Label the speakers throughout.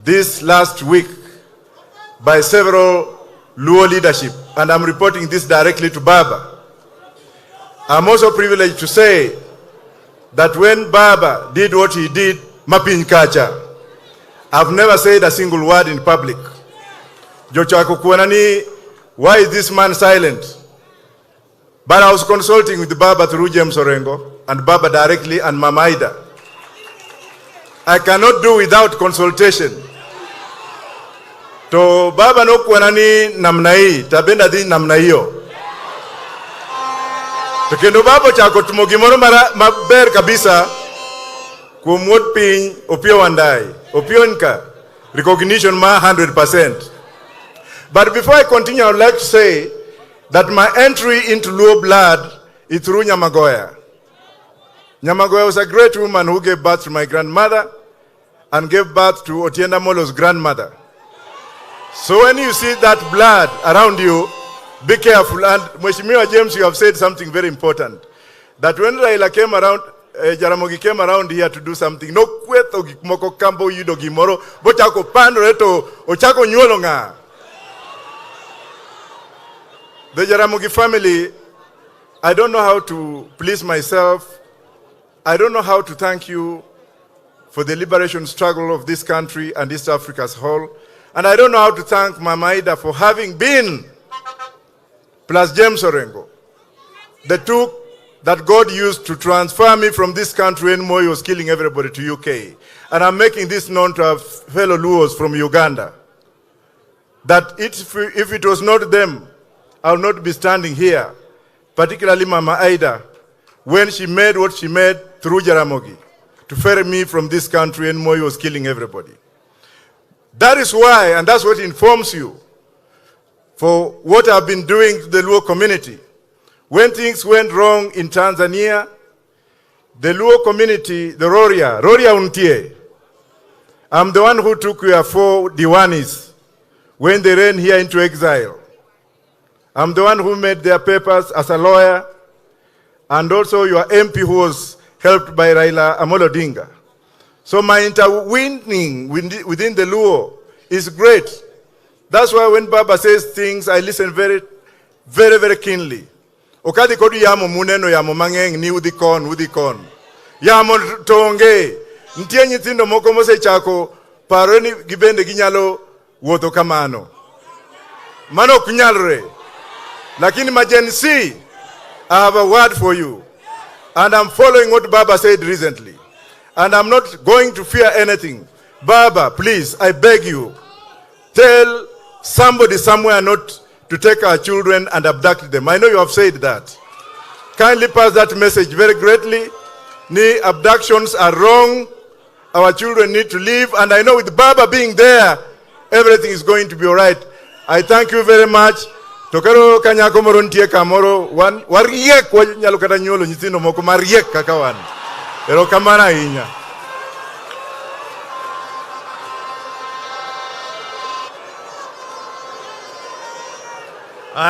Speaker 1: this last week by several Luo leadership, and I'm reporting this directly to Baba. I'm also privileged to say that when Baba did what he did, Mapin Kacha, I've never said a single word in public. Jochako Kwanani, why is this man silent? But I was consulting with Baba through James Orengo and Baba directly and Mama Ida. I cannot do without consultation. To Baba no Kwanani namnai, tabenda di namnaio. Tukendo Baba chako tumogimoro maber kabisa kumwot ping opio wandai, opio nka, recognition ma 100%. But before I continue, I would like to say that my entry into Luo blood is through Nyamagoya. Nyamagoya was a great woman who gave birth to my grandmother and gave birth to Otienda Molo's grandmother. So when you see that blood around you, be careful. And Mheshimiwa James, you have said something very important. That when Raila came around, Jaramogi came around here to do something, no kweto moko kambo yido gimoro, bochako pando reto, ochako nyolonga. The Jaramogi family, I don't know how to please myself. I don't know how to thank you for the liberation struggle of this country and East Africa as a whole. And I don't know how to thank Mama Ida for having been, plus James Orengo, the two that God used to transfer me from this country when Moi was killing everybody to UK. And I'm making this known to our fellow Luos from Uganda, that if it was not them, I will not be standing here, particularly Mama Ida, when she made what she made through Jaramogi, to ferry me from this country and Moi was killing everybody. That is why, and that's what informs you, for what I've been doing to the Luo community. When things went wrong in Tanzania, the Luo community, the Roria Untie, I'm the one who took your 4 Diwanis when they ran here into exile. I'm the one who made their papers as a lawyer, and also your MP who was helped by Raila Odinga. So my interweaving within the Luo is great. That's why when Baba says things, I listen very, very, very keenly. Okadi kodu yamo muneno yamo mangeng ni udikon. Yamo tonge. Ntie nyitindo moko mose chako paroni gibende ginyalo woto kamano. Mano kunyalre. Lakini majensi, I have a word for you. And I'm following what Baba said recently. And I'm not going to fear anything. Baba, please, I beg you, tell somebody somewhere not to take our children and abduct them. I know you have said that. Kindly pass that message very greatly. Abductions are wrong. Our children need to live. And I know with Baba being there, everything is going to be all right. I thank you very much. Tokaro kanyako morontie kamoro wariek nyalo kata nyolo nyithindo moko mariek kaka wan. Ero kamana inya.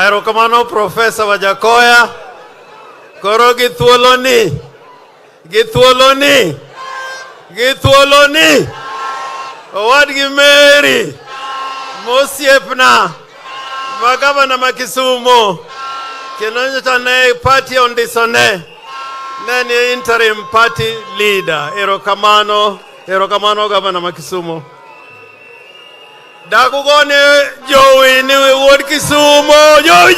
Speaker 2: Ero kamano Professor Wajakoya. Koro githuoloni. Owadgi Mary. Mosiepna. Magavana Makisumo. Kenonjane party on disone. Nani interim party leader. Erokamano Governor Makisumo. Dagugone Joey ni word Kisumo. Joey.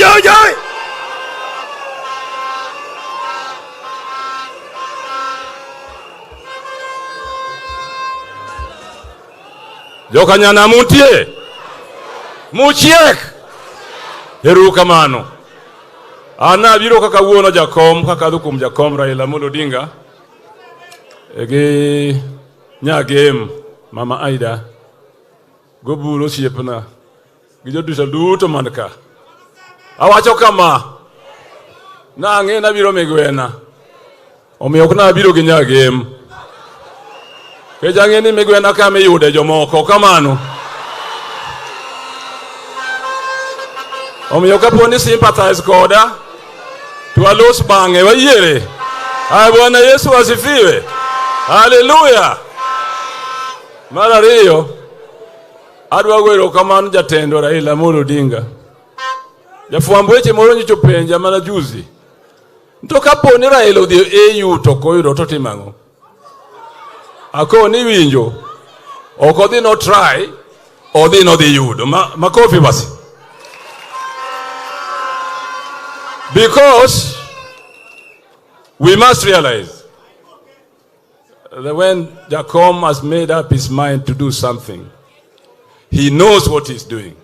Speaker 3: Jokanyana Muchiek. Erokamano. Ana biro kaka wuono jakom kaka dukum jakom Raila Odinga ege nyagem Mama Aida gobulo siepna gijodusa duto manka awacho kama na ng'e na biro megwena omiyo kuna biro gi nyagem ke jange ni megwena kama yude jomoko kamano omiyo kaponi sympathize koda tualos bange wayere. Bwana Yesu asifiwe. Hallelujah. Mara hiyo Adwa goyo kamano jatendo Raila Odinga. Jafwambo weche moro nyicho penja mana juzi. To kapo ni Raila odhi AU to koyudo to timango. Ako ni winjo. Oko dhi no try, odhi no dhi yudo. Makofi basi. Because we must realize that when Jacom has made up his mind to do something, he knows what he's doing.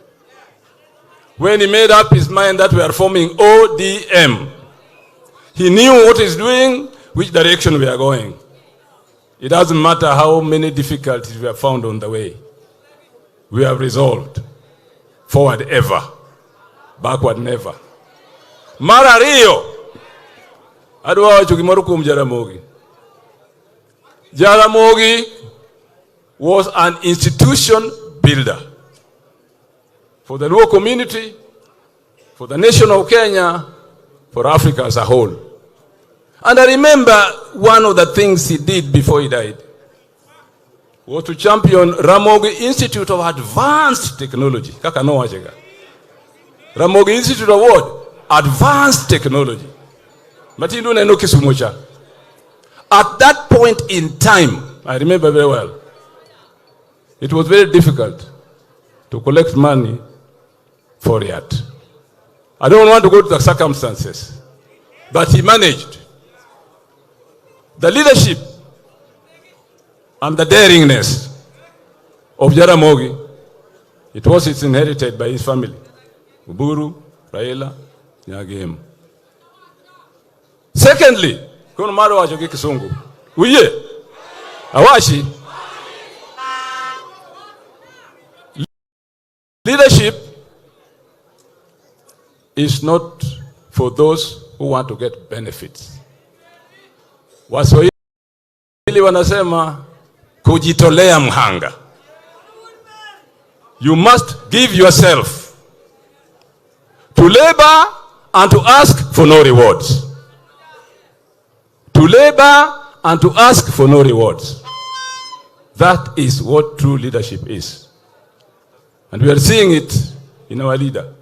Speaker 3: When he made up his mind that we are forming ODM, he knew what he's doing, which direction we are going. It doesn't matter how many difficulties we have found on the way. We have resolved. Forward ever, backward never. Mara Rio. Adwa wacho gimoro kuom Jaramogi. Jaramogi was an institution builder for the Luo community, for the nation of Kenya, for Africa as a whole. And I remember one of the things he did before he died was to champion Ramogi Institute of Advanced Technology. Kaka no wachega. Ramogi Institute of what? Advanced Technology. Matindu na eno Kisumu cha. At that point in time, I remember very well, it was very difficult to collect money for it. I don't want to go to the circumstances, but he managed. The leadership and the daringness of Jaramogi, it's inherited by his family. Uburu, Raila, Nyagem. Secondly, kono maro wachoki Kisungu. Uye, awashi. Leadership is not for those who want to get benefits. Waswahili wanasema kujitolea mhanga. You must give yourself to labor and to ask for no rewards. To labor and to ask for no rewards. That is what true leadership is. And we are seeing it in our leader.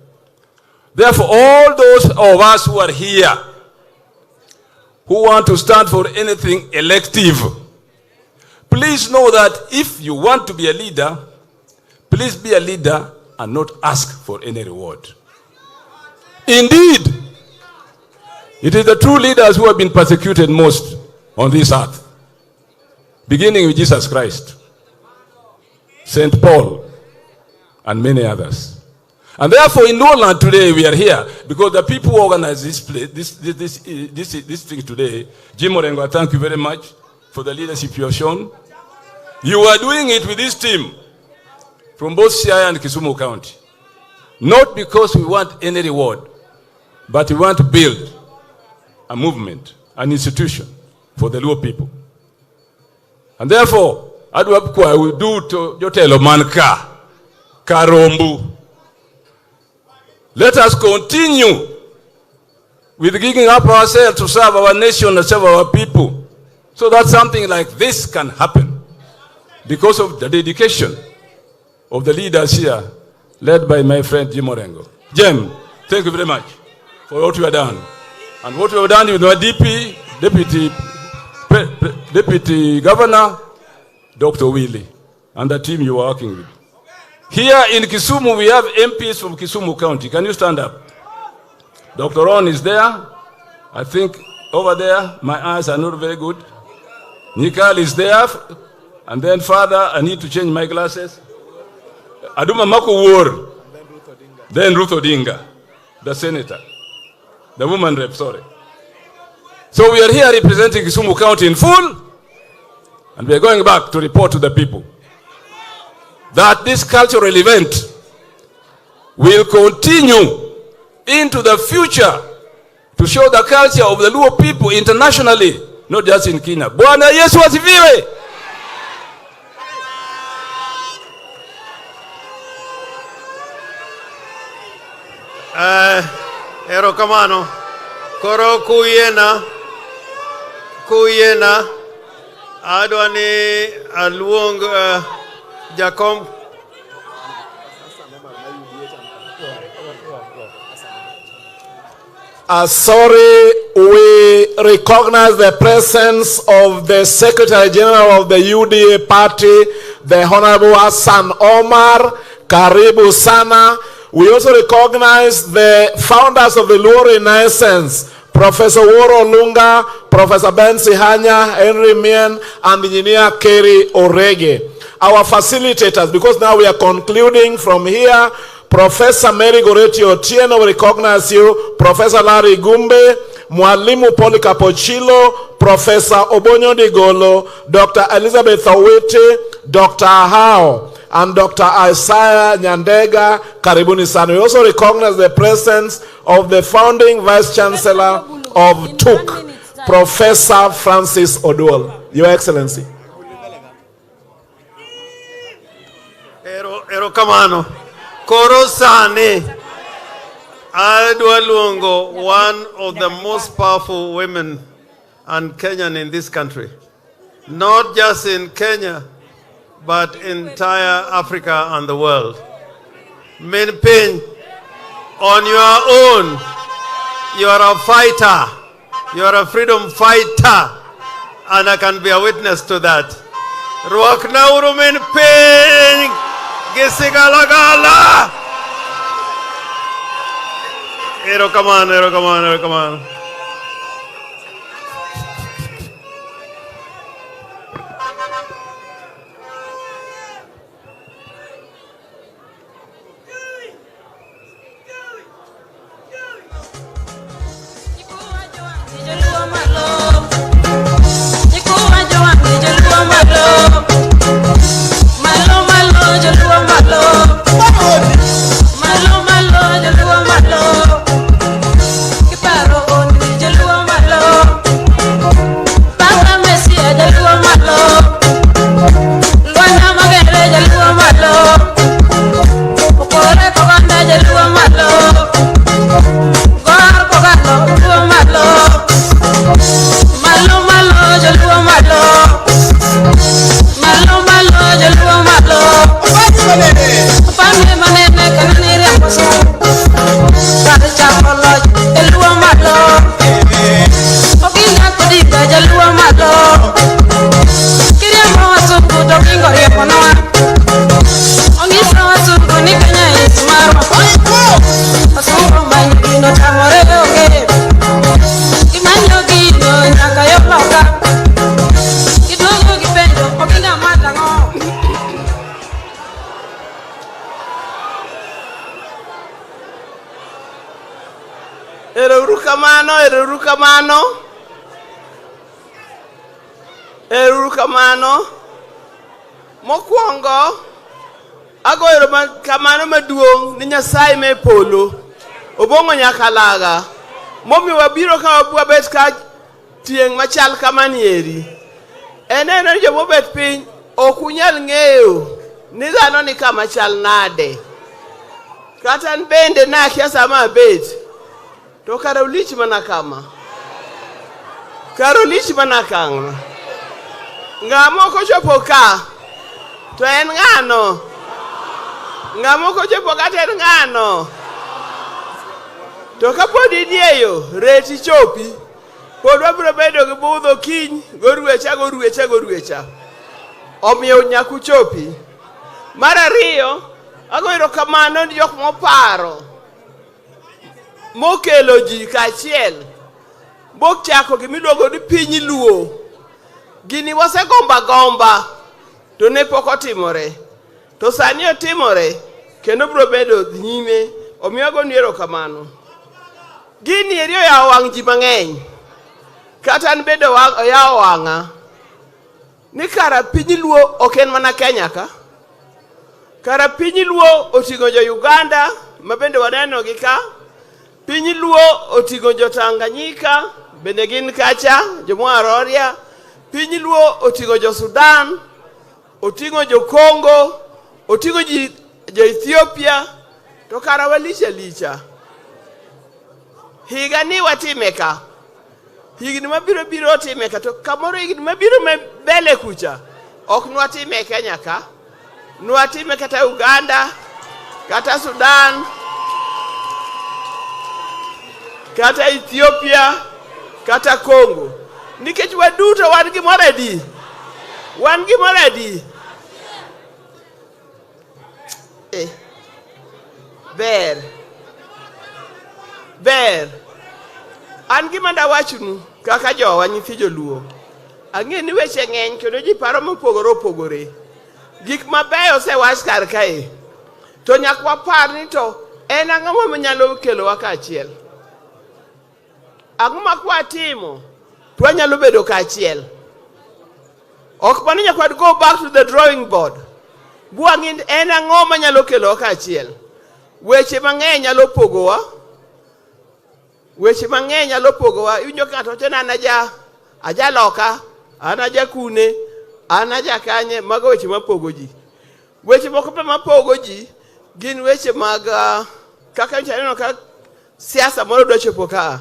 Speaker 3: Therefore, all those of us who are here, who want to stand for anything elective, please know that if you want to be a leader, please be a leader and not ask for any reward. Indeed, it is the true leaders who have been persecuted most on this earth, beginning with Jesus Christ, St. Paul, and many others. And therefore, in Norland today, we are here because the people who organize this place, this thing today. Jim Orengo, thank you very much for the leadership you have shown. You are doing it with this team from both Siaya and Kisumu County. Not because we want any reward, but we want to build a movement, an institution for the Luo people. And therefore, I will do to Jotelo Manka, Karombu. Let us continue with giving up ourselves to serve our nation and serve our people, so that something like this can happen because of the dedication of the leaders here, led by my friend Jim Orengo. Jim, thank you very much for what you have done. And what you have done with my Deputy Governor, Dr. Willie, and the team you are working with. Here in Kisumu, we have MPs from Kisumu County. Can you stand up? Dr. Ron is there. I think over there, my eyes are not very good. Nikal is there. And then, Father, I need to change my glasses. Aduma Mako War. Then Ruth Odinga, the senator. The woman rep, sorry. So we are here representing Kisumu County in full. And we are going back to report to the people that this cultural event will continue into the future to show the culture of the Luo people internationally, not just in Kenya. Bwana Yesu asifiwe.
Speaker 2: Ero kamano. Koro kuyena adwani aluong Jakom
Speaker 4: Sorry, we recognize the presence of the Secretary General of the UDA party, the Honorable Hassan Omar. Karibu sana. We also recognize the founders of the Luo Renaissance, Professor Woro Lunga, Professor Ben Sihanya, Henry Mien, and Engineer Kerry Orege. Our facilitators, because now we are concluding from here, Professor Mary Goreti Otieno, we recognize you, Professor Larry Gumbe, Mwalimu Polikapochilo, Professor Obonyo Digolo, Dr. Elizabeth Owete, Dr. Hao, and Dr. Isaiah Nyandega. Karibuni sana. We also recognize the presence of the founding Vice Chancellor of TUK, Professor Francis Oduol. Your Excellency.
Speaker 2: Ero kamano. Korosane. Adwa Luongo, one of the most powerful women and Kenyan in this country. Not just in Kenya, but entire Africa and the world. Min Pin, on your own, you are a fighter. You are a freedom fighter. And I can be a witness to that. Ruak nauru Min Pin, gisigalagala. Ero kaman, ero kaman, ero kaman.
Speaker 5: Erukamano mokwongo agoero kamano maduong' ni Nyasaye me polo obongo nyakalaga momi wabiro ka wabet ka tieng' machal kamanieri eneno jomo bet piny okunyal ng'eyo ni dhano ni kama chal nade kata bende na kia sama bet to kara ulich mana kama ng'amo kochopo ka to en ng'ano ng'amo kochopo ka to en ng'ano to kapod idieyo reti chopi pod wabiro bedo gi budho kiny goruecha omiyo nyaku chopi. Mar ariyo agoero kamano ni jok moparo mokelo ji kachiel bok chako gimiluongo ni piny luo. Gini wase gomba to ne pok otimore to sani otimore kendo biro bedo nyime omiyo go niero kamano. Gini erio ya wang' ji mang'eny kata an bedo yawo wang'a ni kara piny luo ok en mana Kenya ka, kara piny luo oting'o jo Uganda ma bende waneno gi ka, piny luo oting'o jo Tanganyika bende gin kacha, jo Mwaroria, piny luo oting'o jo Sudan, oting'o jo Congo, oting'o jo Ethiopia, to kara walicha. Higa ni watime ka, higni mabiro time ka, to kamoro higni mabiro mbele kucha ok nwatime Kenya ka, nwatime kata Uganda, kata Sudan, kata Ethiopia, kata Congo. Nikech waduto wan gimoro adi? Wan gimoro adi? Ber. An gima dawachnu kaka jowa nyithi joluo. Ang'e ni weche ng'eny kendo ji paro mopogore opogore. Gik mabeyo osewach kar kae. To nyaka wapar ni to en ang'o manyalo kelowa kaachiel. Ang'o ma kwatimo to wanyalo bedo kaachiel. Ok mano nyaka go back to the drawing board. Buang'in en ang'o manyalo kelowa kaachiel. Weche mang'eny nyalo pogowa. Weche mang'eny nyalo pogowa. Iwinjo ka ng'ato tena aja loka, an aja kune, an aja kanye, mago weche mapogo ji. Weche moko pe mapogo ji gin weche mag kaka neno ka siasa moro dwa chopo ka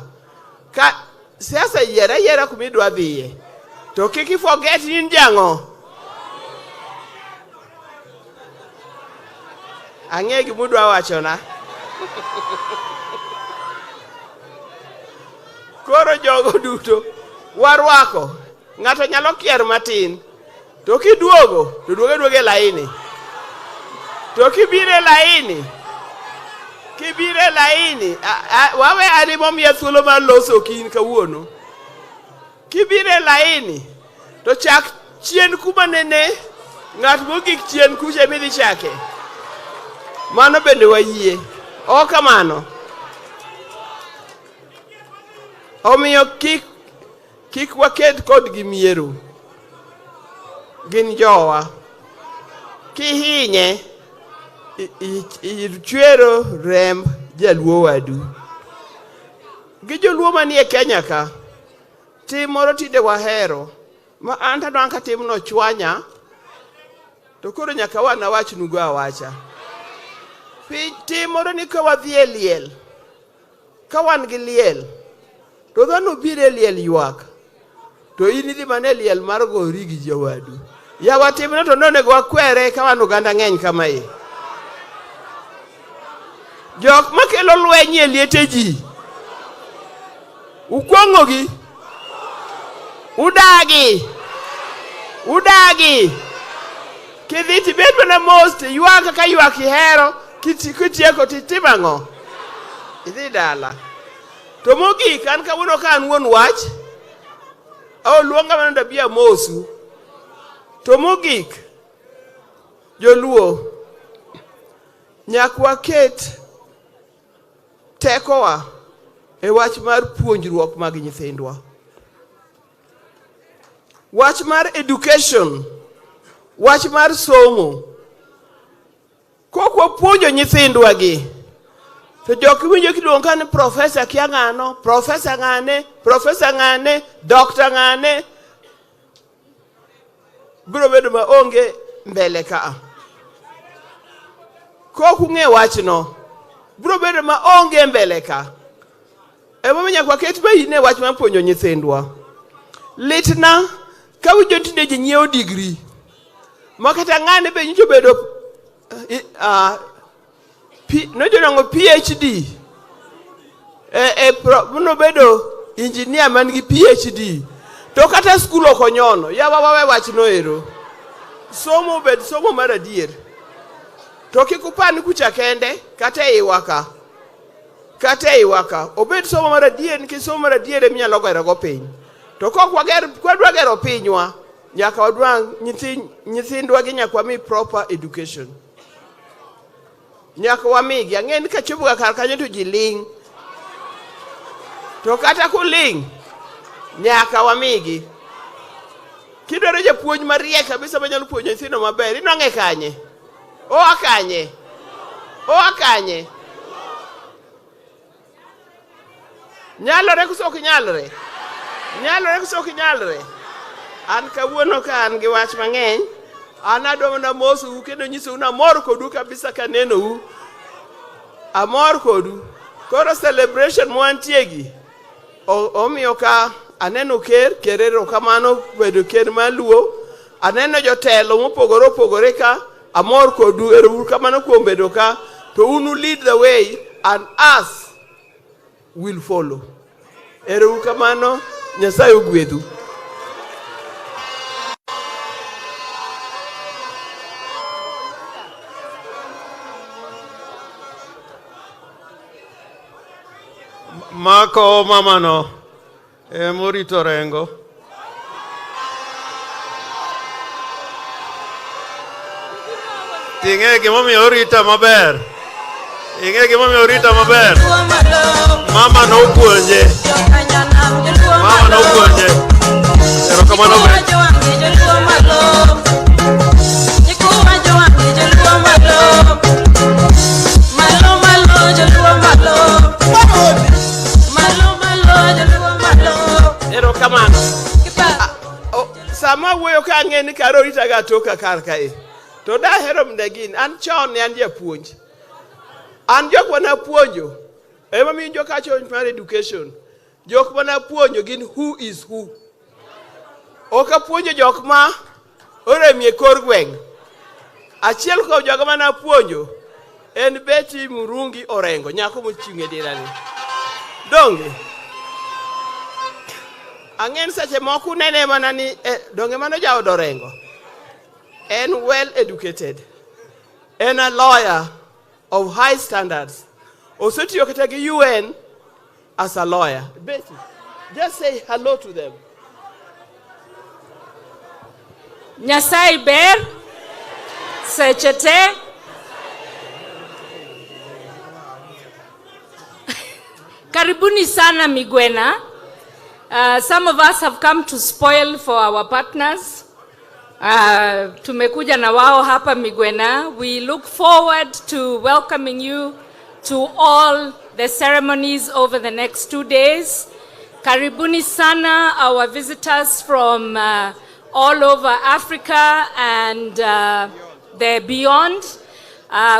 Speaker 5: siasa yiera kuma idwa dhiye. To kik forget ni jang'o. Ang'e gimudwa wachona. Koro jogo duto warwako. Ng'ato nyalo kier matin. To kiduogo, to duoge laini. To kibire laini. Wawe animo miya thuolo mar loso kin kawuono. Kibire laini. To chak chien kuma nene. Ng'at mogik chien kuche midhi chake. Mano bende wayie. O kamano. Omiyo kik waked kod gimiero. Gin jowa. Kihinye ichwero remb jaluo wadu. Gi joluo manie Kenya ka. Tim moro tinde wahero. Ma anta dwan ka tim no chwanya. To koro nyaka wana wachnu go awacha. Tim moro ni ka wadhi e liel. Ka wan gi liel. To dhano bire liel ywak. To in idhi mane liel mar gori gi jawadu. Ya watimne to nonego wakwere ka wan oganda ng'eny kamae. Jok makelo lweny e liete ji. Ukwong'o gi. Udagi. Kidhi tibed mana mos ywak ka ywak ihero kitieko titimang'o. Idhi dala. To mogik an kawuono ka an wuon wach. Luonga mana dabia mosu. To mogik joluo nyaka waket tekowa e wach mar puonjruok mag nyithindwa. Wach mar education. Wach mar somo. Kokwa puonjo nyithindwa gi. To jok winjo kiluonga ni profesa kia ng'ano, profesa ng'ane, dokta ng'ane. Biro bedo maonge mbele ka. Koku ng'e wachno. Biro bedo maonge mbele ka. Emo nyaka waket maine wach mar puonjo nyithindwa. Litna ka winjo tinde ji nyiewo degree. Makata ng'ane be nyicho bedo nojonango PhD. Muno bedo engineer man gi PhD. To kata school okonyono. Yawa wawe wach no ero. Somo bed somo mar adier. To kikupani kucha kende kata iwaka. Obed somo mar adier nikech somo mar adier eminyalo gero go piny. To kok kwadwa gero pinywa nyaka wadwang nyithindwa gi nyaka wami proper education. Nyaka wamigi ang'e ni kachopo kar kanyo to ji ling. To kata kuling nyaka wamigi. Kidwaro japuonj mariek kabisa manyalo puonjo nyithindo maber, inwang'e kanye? Oa kanye? Nyalore koso ok nyalore? An kawuono ka an gi wach mang'eny. An adwa na mosu kendo nyisou na mor kodu kabisa kaneno u. Amor kodu. Koro celebration mwantie gi. Omiyo ka aneno kerero kamano bedo ker maluo. Aneno jotelo mopogore opogore ka. Amor kodu ero kamano kuom bedo ka. To unu lead the way and us will follow. Ero kamano, Nyasaye ogwedhu.
Speaker 2: Mako mamano, morito rengo. Tinge gimomi orita maber. Inge gimomi orita maber. Mama no puonje. Mama no puonje. Ero kamano be.
Speaker 5: Ero kamano. Sama wuoyo ka ng'eni karo rita ga toka kar kae. To da hero mdegin an chon ne an japuonj. An jok mana puonjo. Ema mi jo ka chon mar education. Jok mana puonjo gin who is who. Oka puonjo jok ma oremie kor gweng. Achiel kuom jok mana puonjo en Betty Murungi Orengo, nyako mochung' e dirani. Donge ang'en seche moko nene mana ni donge mano jaod Orengo. And well educated, and a lawyer of high standards. Also to your category UN as a lawyer. Betty, just say hello to them.
Speaker 6: Nyasai ber, sechete. Karibuni sana Migwena. Some of us have come to spoil for our partners. Tumekuja na wao hapa Migwena. We look forward to welcoming you to all the ceremonies over the next 2 days. Karibuni sana, our visitors from all over Africa and the beyond.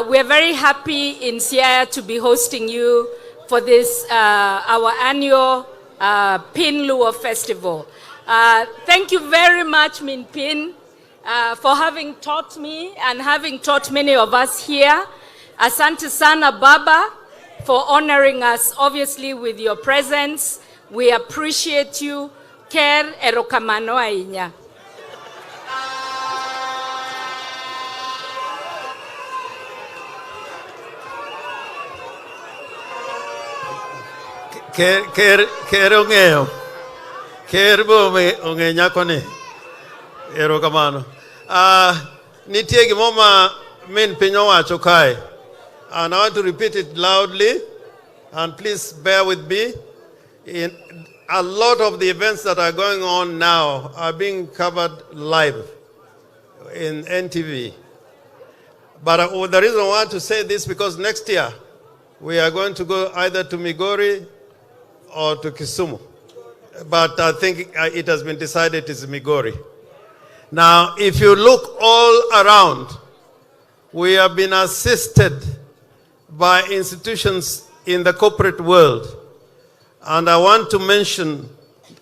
Speaker 6: We are very happy in Siaya to be hosting you for this, our annual Pin Luo Festival. Thank you very much, Min Pin, for having taught me and having taught many of us here. Asante sana Baba for honoring us, obviously, with your presence. We appreciate you. Ker erokamano ainya.
Speaker 2: Ker ong'eyo. Ker bo ong'e nyakoni. Erokamano. Nitie gimoma min piny owacho kae. And I want to repeat it loudly. And please bear with me. A lot of the events that are going on now are being covered live in NTV. But the reason I want to say this because next year we are going to go either to Migori or to Kisumu. But I think it has been decided it's Migori. Now, if you look all around, we have been assisted by institutions in the corporate world. And I want to mention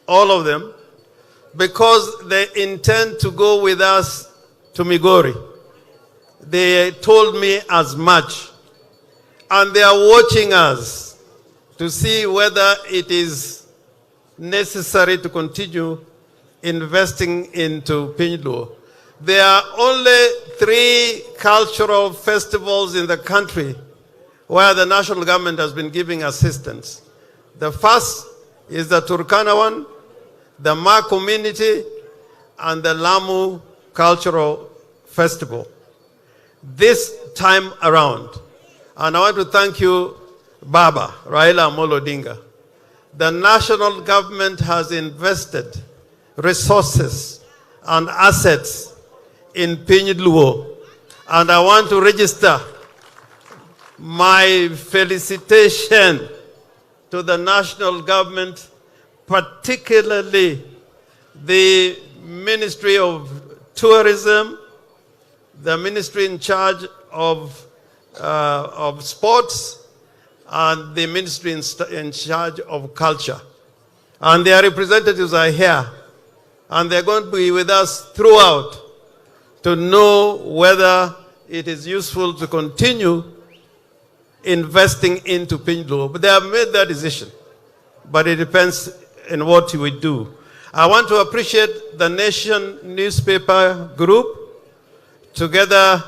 Speaker 2: all of them because they intend to go with us to Migori. They told me as much. And they are watching us to see whether it is necessary to continue investing into Piny Luo. There are only 3 cultural festivals in the country where the national government has been giving assistance. The first is the Turkana one, the Ma community, and the Lamu Cultural Festival. This time around, and I want to thank you, Baba, Raila Odinga. The national government has invested resources and assets in Piny Luo, and I want to register my felicitation to the national government, particularly the Ministry of Tourism, the ministry in charge of sports, and the ministry in charge of culture. And their representatives are here, and they're going to be with us throughout to know whether it is useful to continue investing into Piny Luo. But they have made their decision. but it depends in what we do. I want to appreciate the Nation newspaper group together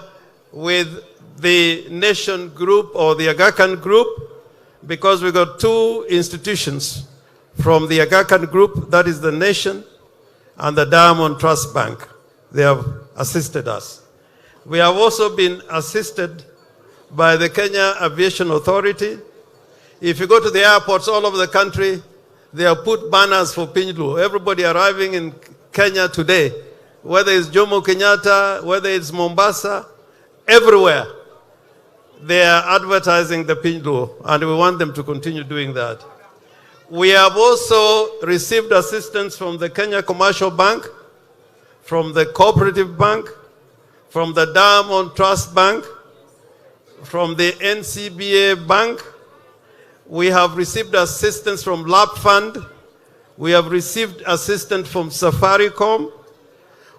Speaker 2: with the Nation group or the Aga Khan group, because we got two institutions from the Aga Khan group, that is the Nation and the Diamond Trust Bank. They have assisted us. We have also been assisted by the Kenya Aviation Authority. If you go to the airports all over the country, they have put banners for Pinjlu. Everybody arriving in Kenya today, whether it's Jomo Kenyatta, whether it's Mombasa, everywhere, they are advertising the Pinjlu, and we want them to continue doing that. We have also received assistance from the Kenya Commercial Bank, from the Cooperative Bank, from the Diamond Trust Bank, from the NCBA Bank. We have received assistance from Lab Fund. We have received assistance from Safaricom.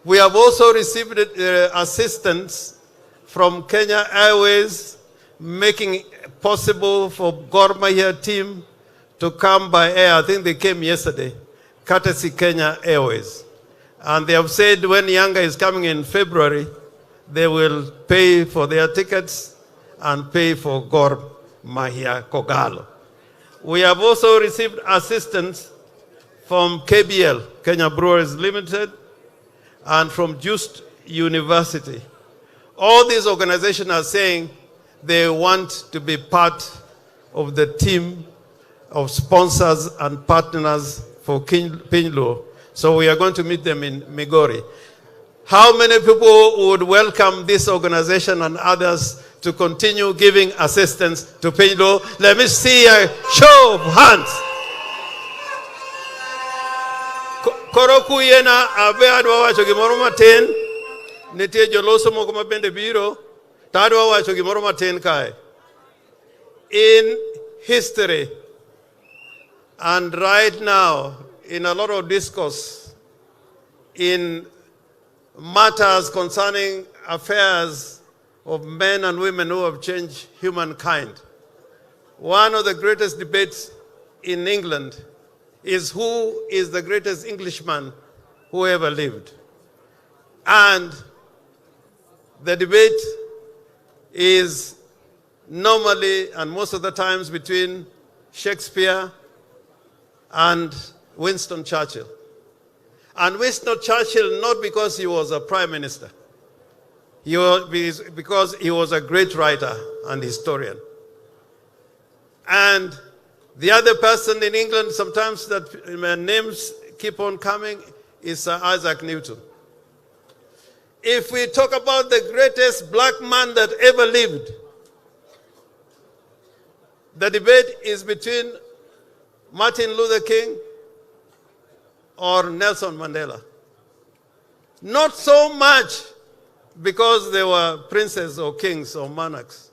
Speaker 2: We have also received assistance from Kenya Airways, making it possible for Gor Mahia team to come by air. I think they came yesterday, courtesy Kenya Airways. And they have said when Yanga is coming in February, they will pay for their tickets and pay for Gor Mahia Kogalo. We have also received assistance from KBL, Kenya Brewers Limited, and from Just University. All these organizations are saying they want to be part of the team of sponsors and partners for Pinjlu. So we are going to meet them in Migori. How many people would welcome this organization and others to continue giving assistance to Pinjlu? Let me see a show of hands. Koroku yena abe adwa wacho gimoro matin, nitie joloso moko mabende biro, to adwa wacho gimoro matin kae. In history, and right now, in a lot of discourse, in matters concerning affairs of men and women who have changed humankind, one of the greatest debates in England is who is the greatest Englishman who ever lived. And the debate is normally and most of the times between Shakespeare and Winston Churchill. And Winston Churchill, not because he was a prime minister, because he was a great writer and historian. And the other person in England, sometimes that names keep on coming, is Sir Isaac Newton. If we talk about the greatest black man that ever lived, the debate is between Martin Luther King or Nelson Mandela. Not so much because they were princes or kings or monarchs,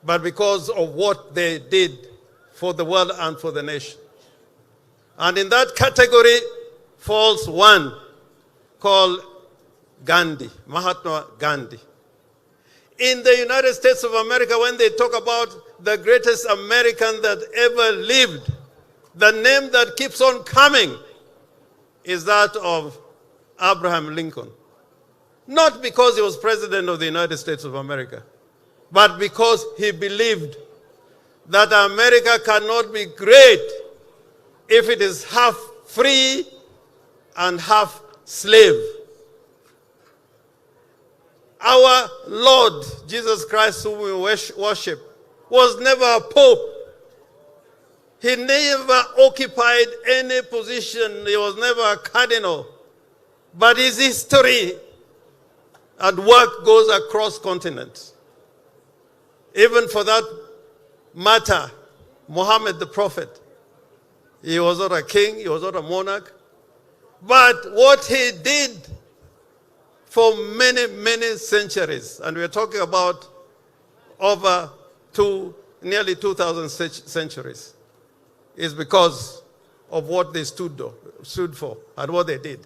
Speaker 2: but because of what they did for the world and for the nation. And in that category falls one called Gandhi, Mahatma Gandhi. In the United States of America, when they talk about the greatest American that ever lived, the name that keeps on coming is that of Abraham Lincoln. Not because he was president of the United States of America, but because he believed that America cannot be great if it is half free and half slave. Our Lord Jesus Christ, whom we worship, was never a pope. He never occupied any position. He was never a cardinal. But his history and work goes across continents. Even for that matter, Muhammad the prophet, he was not a king, he was not a monarch. But what he did for many, many centuries, and we're talking about over nearly 2,000 centuries, is because of what they stood for and what they did.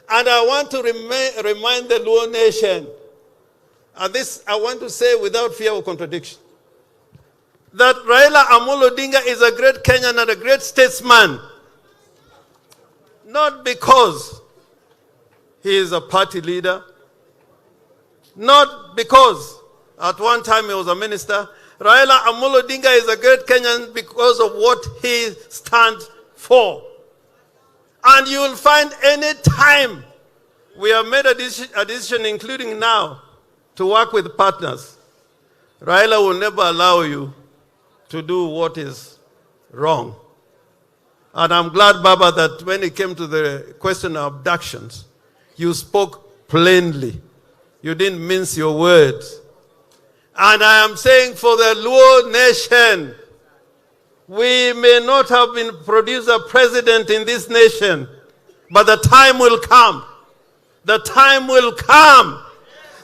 Speaker 2: And I want to remind the Luo nation, and this I want to say without fear of contradiction, that Raila Amolo Odinga is a great Kenyan and a great statesman, not because he is a party leader, not because at one time he was a minister. Raila Amolo Odinga is a great Kenyan because of what he stands for. And you will find any time we have made a decision, including now, to work with partners, Raila will never allow you to do what is wrong. And I'm glad, Baba, that when it came to the question of abductions, you spoke plainly. You didn't mince your words. And I am saying for the Luo nation, we may not have been produced a president in this nation, but the time will come. The time will come.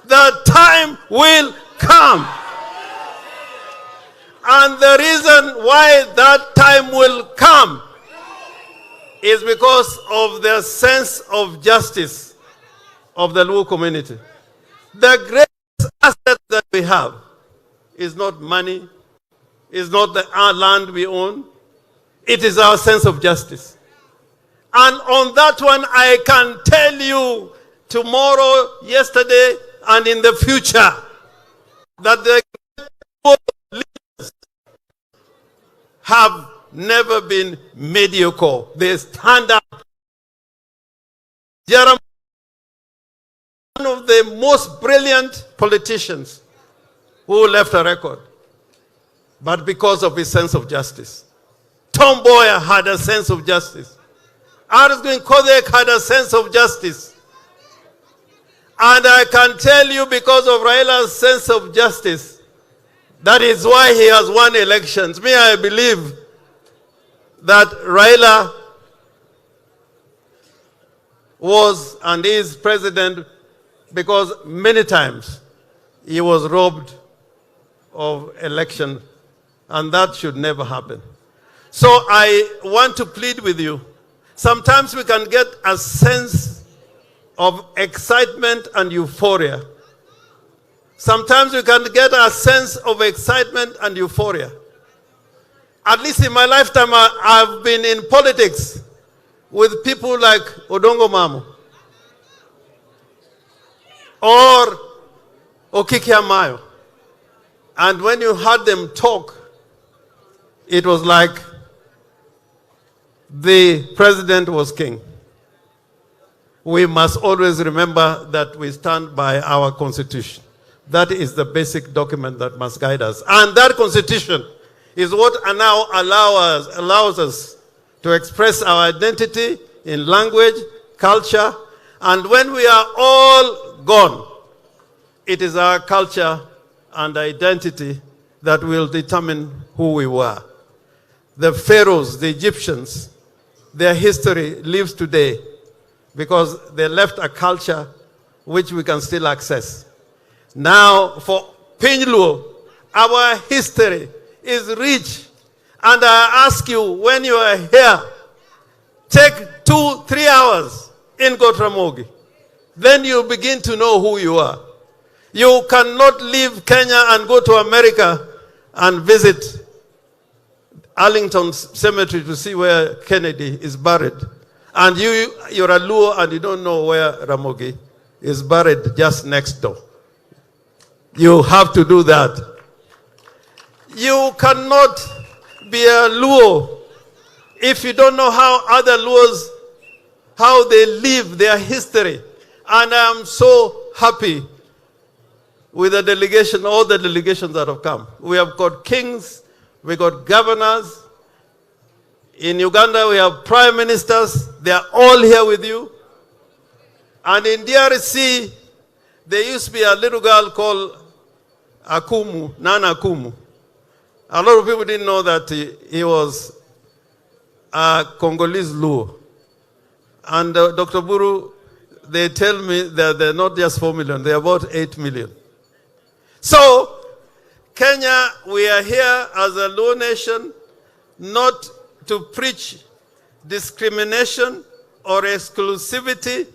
Speaker 2: The time will come. And the reason why that time will come is because of the sense of justice of the Luo community. The greatest asset that we have is not money, is not our land we own. It is our sense of justice. And on that one, I can tell you tomorrow, yesterday, and in the future, that the leaders have never been mediocre. They stand up. Jeremiah, one of the most brilliant politicians who left a record, but because of his sense of justice. Tom Mboya had a sense of justice. Arsene Kodek had a sense of justice. And I can tell you, because of Raila's sense of justice, that is why he has won elections. Me, I believe that Raila was and is president because many times he was robbed of election, and that should never happen. So I want to plead with you. Sometimes we can get a sense of excitement and euphoria. Sometimes we can get a sense of excitement and euphoria. At least in my lifetime, I've been in politics with people like Odongo Mamu or Okiki Amayo. And when you heard them talk, it was like the president was king. We must always remember that we stand by our constitution. That is the basic document that must guide us. And that constitution is what now allows us to express our identity in language, culture, and when we are all gone, it is our culture and identity that will determine who we were. The pharaohs, the Egyptians, their history lives today because they left a culture which we can still access. Now, for Pinluo, our history is rich. And I ask you, when you are here, take 2-3 hours in Gotramogi. Then you begin to know who you are. You cannot leave Kenya and go to America and visit Arlington Cemetery to see where Kennedy is buried. And you're a Luo and you don't know where Ramogi is buried just next door. You have to do that. You cannot be a Luo if you don't know how other Luos, how they live, their history. And I'm so happy with the delegation, all the delegations that have come. We have got kings, we got governors. In Uganda, we have prime ministers. They are all here with you. And in DRC, there used to be a little girl called Akumu, Nana Akumu. A lot of people didn't know that he was a Congolese Luo. And Dr. Buru, they tell me that they're not just 4 million, they're about 8 million. So, Kenya, we are here as a Luo nation, not to preach discrimination or exclusivity.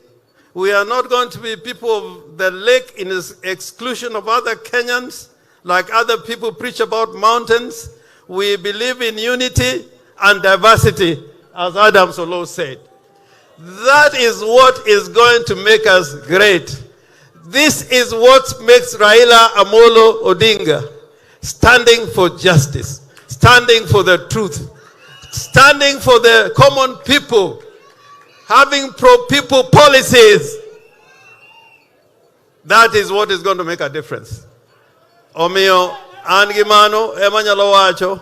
Speaker 2: We are not going to be people of the lake in exclusion of other Kenyans, like other people preach about mountains. We believe in unity and diversity, as Adam Solo said. That is what is going to make us great. This is what makes Raila Amolo Odinga standing for justice, standing for the truth, standing for the common people, having pro-people policies. That is what is going to make a difference. Omio angimano emanyalo wacho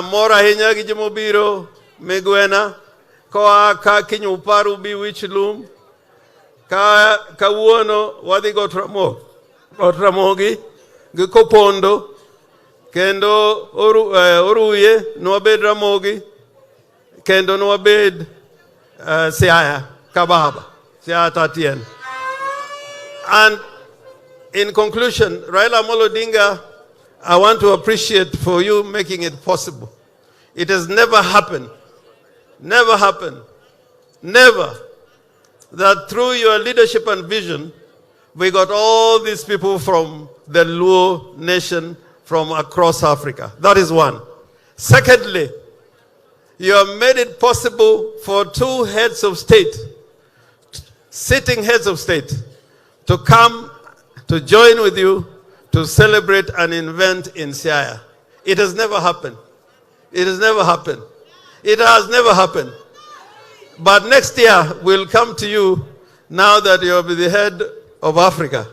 Speaker 2: mora hinya gi jimobiro Migwena koa ka kinyuparu bi wichlum ka kawuono wadhi got ramogi gi kopondo kendo oruye nwabed ramogi kendo nwabed Siaya kababa Siaya tatien. And in conclusion, Raila Amolo Odinga, I want to appreciate for you making it possible. It has never happened, never, that through your leadership and vision, we got all these people from the Luo nation from across Africa. That is one. Secondly, you have made it possible for two heads of state, sitting heads of state, to come to join with you to celebrate an event in Siaya. It has never happened. It has never happened. It has never happened. But next year, we'll come to you, now that you'll be the head of Africa,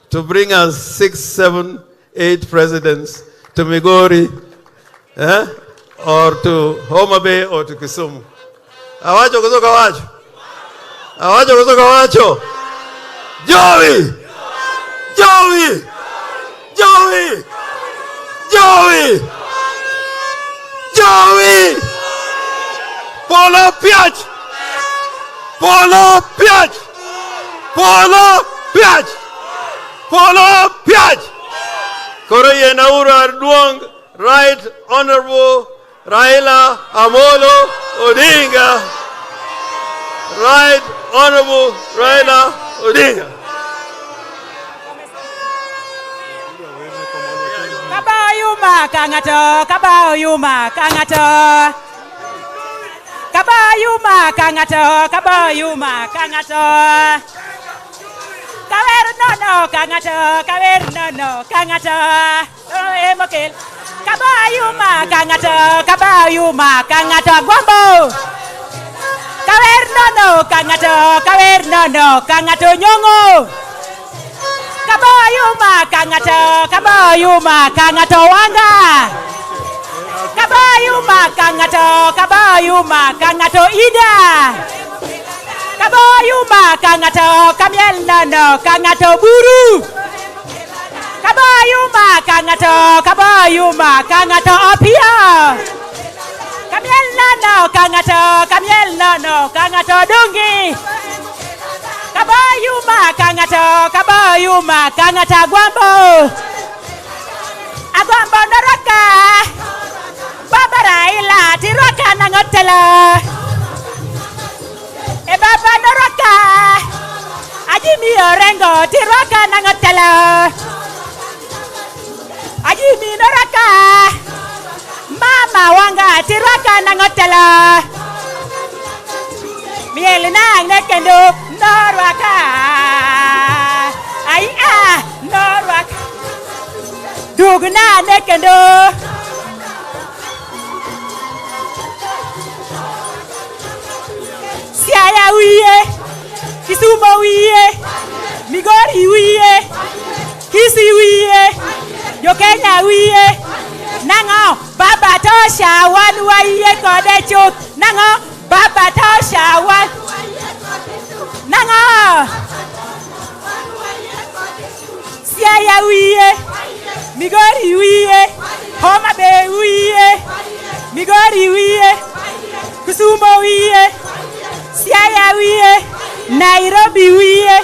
Speaker 2: to bring us 6, 7, 8 presidents to Migori, or to Homa Bay, or to Kisumu. Awacho kutoka wacho. Awacho kutoka wacho. Joey! Joey! Joey! Joey! Joey! Polo piać! Polo piać! Polo piać! Polo piać! Koroye Naura Arduong, Right Honorable Raila Amolo Odinga. Right Honorable Raila Odinga.
Speaker 7: Kabayuma kangato, kabayuma kangato. Kabayuma kangato, kabayuma kangato. Kaver no kangato, kaver no kangato. Emokil. Kabayuma kangato, kabayuma kangato. Guambo. Kaver no kangato, kangato nyongo. Kabayuma kangato wanga. Kabayuma kangato ida. Kabayuma kangato kamiel no kangato buru. Kabayuma kangato opia. Kamiel no kangato dungi. Kabayuma kangato guambo. Agwambo noraka. Baba Raila tiraka nangotela. E baba noraka. Ajimi orengo tiraka nangotela. Ajimi noraka. Mama wanga tiraka nangotela. Miel nang nekendo norwaka. Ai norwaka. Dugna nekendo. Siaya wiye. Kisumu wiye. Migori wiye. Kisi wiye. Yo Kenya wiye. Nango baba tosha wan wiye kode chuk. Nango baba tosha wan. Nango Siaya wiye. Migori wiye. Homa Bay wiye. Migori wiye. Kisumu wiye. Siaya wiye. Nairobi wiye.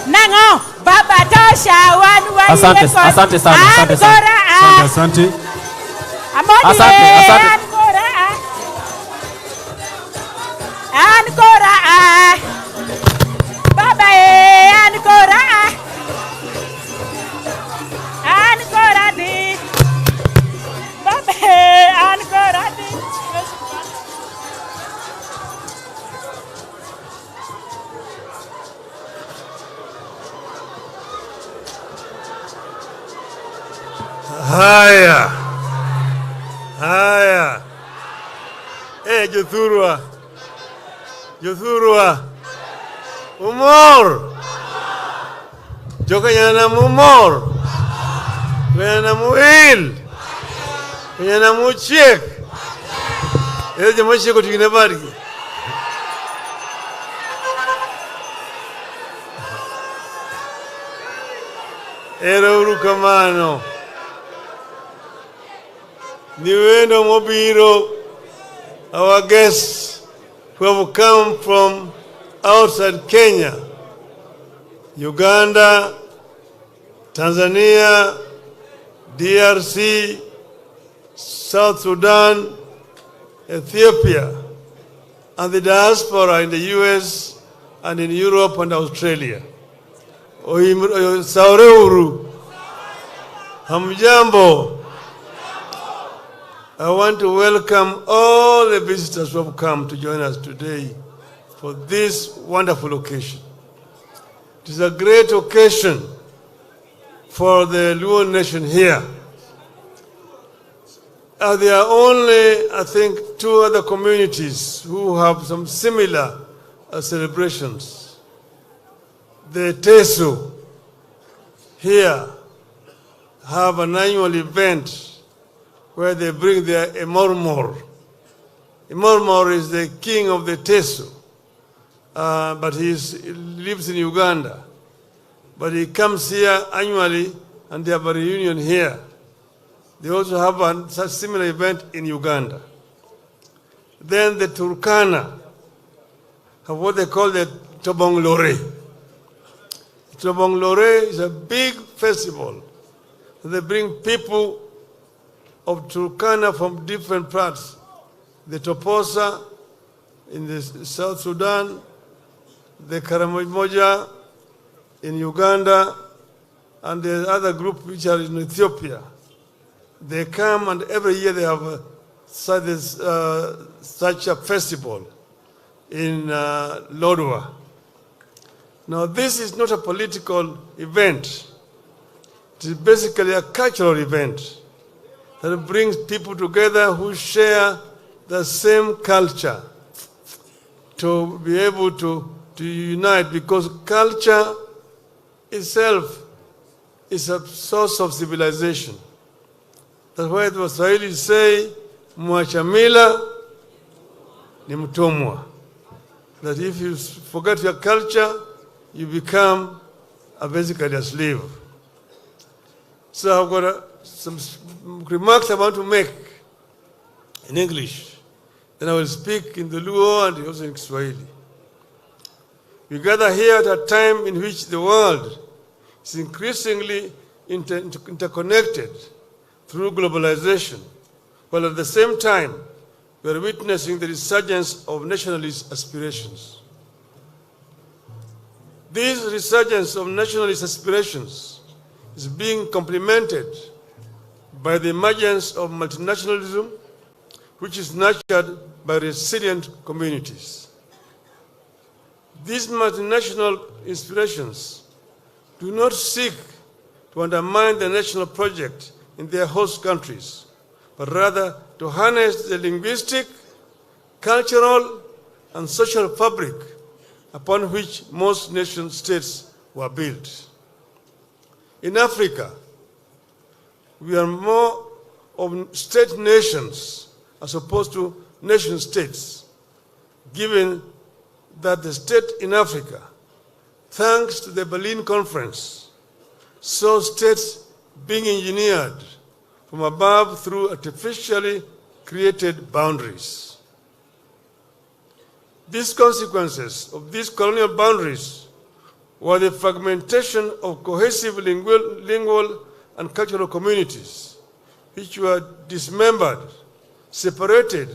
Speaker 7: Nango baba tosha wan wiye.
Speaker 8: Asante sana, asante sana. Asante.
Speaker 7: Asante. Ancora Baba ancora di Baba
Speaker 2: Haya. Haya. Jothurwa. Jothurwa. Umor. Jokanyana mumor. Kanyana muil. Kanyana muchiek. Jamochiek oting'ne badgi. Ero kamano. Niwendo mobiro, our guests who have come from outside Kenya, Uganda, Tanzania, DRC, South Sudan, Ethiopia, and the diaspora in the US and in Europe and Australia. Saureuru, Hamjambo. I want to welcome all the visitors who have come to join us today for this wonderful occasion. It is a great occasion for the Luo nation here. There are only, I think, 2 other communities who have some similar celebrations. The Teso here have an annual event where they bring their Emormor. Emormor is the king of the Teso, but he lives in Uganda. But he comes here annually and they have a reunion here. They also have a such similar event in Uganda. Then the Turkana have what they call the Tobong Lore. Tobong Lore is a big festival. They bring people of Turkana from different parts. The Toposa in the South Sudan, the Karamoja in Uganda, and the other group which are in Ethiopia. They come and every year they have such a festival in Lodwar. Now this is not a political event. It is basically a cultural event that brings people together who share the same culture to be able to unite, because culture itself is a source of civilization. That's why the Waswahili say, Mwachamila ni mtumwa. That if you forget your culture, you become basically a slave. So I've got some remarks I want to make in English. Then I will speak in the Luo and also in Kiswahili. We gather here at a time in which the world is increasingly interconnected through globalization, while at the same time we are witnessing the resurgence of nationalist aspirations. This resurgence of nationalist aspirations is being complemented by the emergence of multinationalism, which is nurtured by resilient communities. These multinational inspirations do not seek to undermine the national project in their host countries, but rather to harness the linguistic, cultural, and social fabric upon which most nation states were built. In Africa, we are more of state nations as opposed to nation states, given that the state in Africa, thanks to the Berlin Conference, saw states being engineered from above through artificially created boundaries. These consequences of these colonial boundaries were the fragmentation of cohesive lingual and cultural communities, which were dismembered, separated,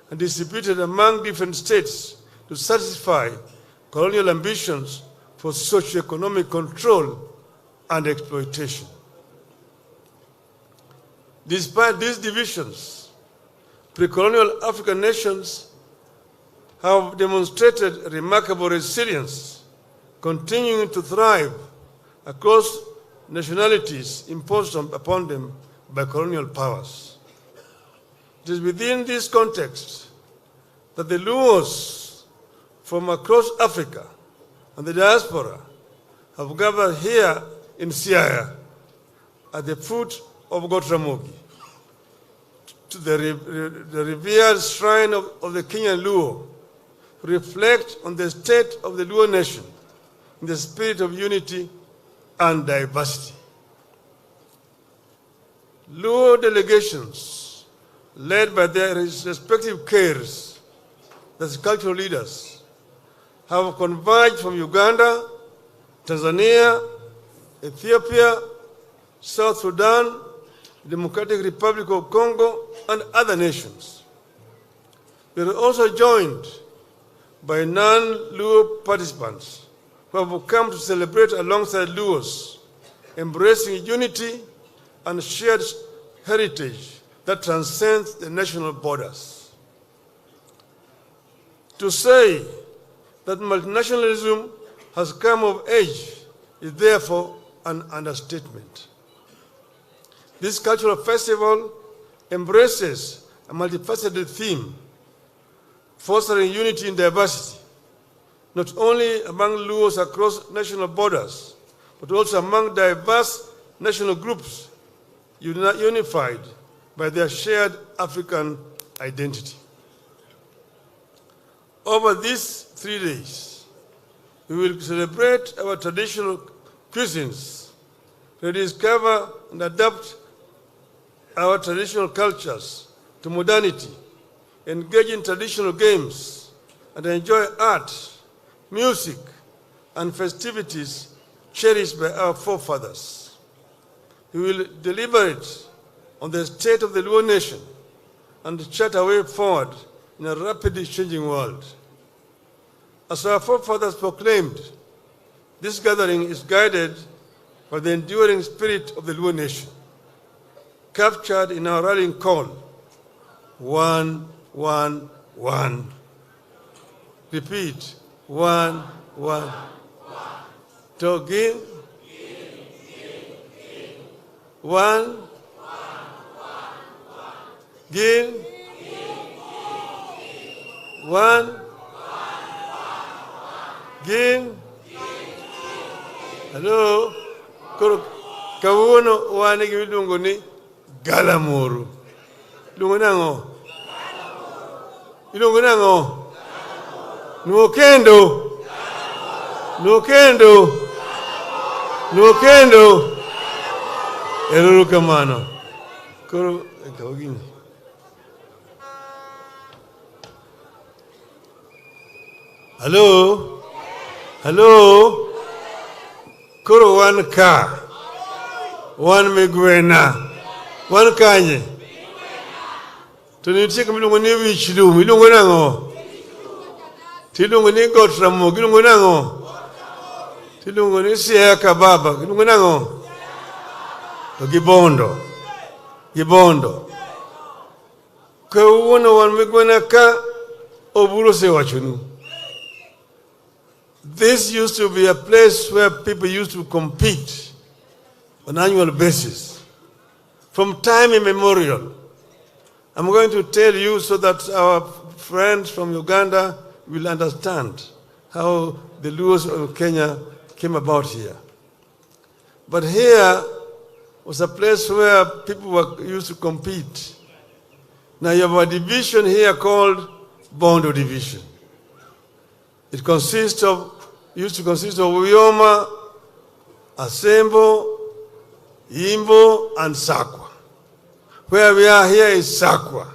Speaker 2: and distributed among different states to satisfy colonial ambitions for socio-economic control and exploitation. Despite these divisions, pre-colonial African nations have demonstrated remarkable resilience, continuing to thrive across nationalities imposed upon them
Speaker 9: by colonial powers. It is within this context that the Luos from across Africa and the diaspora have gathered here in Siaya at the foot of Gotramogi to the revered shrine of the Kenyan Luo to reflect on the state of the Luo nation in the spirit of unity and diversity. Luo delegations, led by their respective cares, the cultural leaders, have converged from Uganda, Tanzania, Ethiopia, South Sudan, Democratic Republic of Congo, and other nations. We are also joined by non-Luo participants who have come to celebrate alongside Luos, embracing unity and shared heritage that transcends the national borders. To say that multinationalism has come of age is therefore an understatement. This cultural festival embraces a multifaceted theme, fostering unity in diversity, not only among Luos across national borders, but also among diverse national groups unified by their shared African identity. Over these 3 days, we will celebrate our traditional cuisines, rediscover and adapt our traditional cultures to modernity, engage in traditional games, and enjoy art, music, and festivities cherished by our forefathers. We will deliberate on the state of the Luo nation and chart a way forward in a rapidly changing world. As our forefathers proclaimed, this gathering is guided by the enduring spirit of the Luo nation, captured in our rallying call, 1-1-1. Repeat, 1-1. To give, 1, give, 1, give. Hello, kawuono wane gi miluongo ni galamoro. Luongo nango? Iluongo nango? Nuokendo. Nuokendo. Nuokendo. Eruru kamano. Koro kawagini. Hello? Hello? Koro wan ka. Wan migwena. Wan kanye. To nitie kamiluongo ni wichdum. Iluongo nango? Tiluongo ni Gotramogi. Iluongo nango? Tiluongo ni Siaya kababa. Iluongo nango? To gibondo. Gibondo. Kawuono wan migwena ka oburo sewachonu. This used to be a place where people used to compete on an annual basis, from time immemorial. I'm going to tell you so that our friends from Uganda will understand how the Luos of Kenya came about here. But here was a place where people used to compete. Now you have a division here called Bondo Division. It used to consist of Uyoma, Asembo, Imbo, and Sakwa. Where we are here is Sakwa.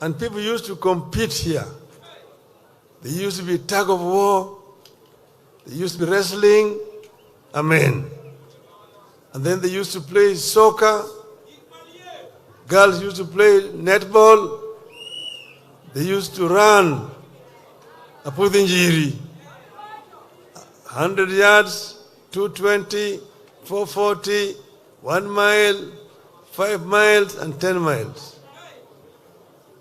Speaker 9: And people used to compete here. There used to be tug of war. There used to be wrestling. Amen. And then they used to play soccer. Girls used to play netball. They used to run Apudhinjiri. 100 yards, 220, 440, 1 mile, 5 miles, and 10 miles.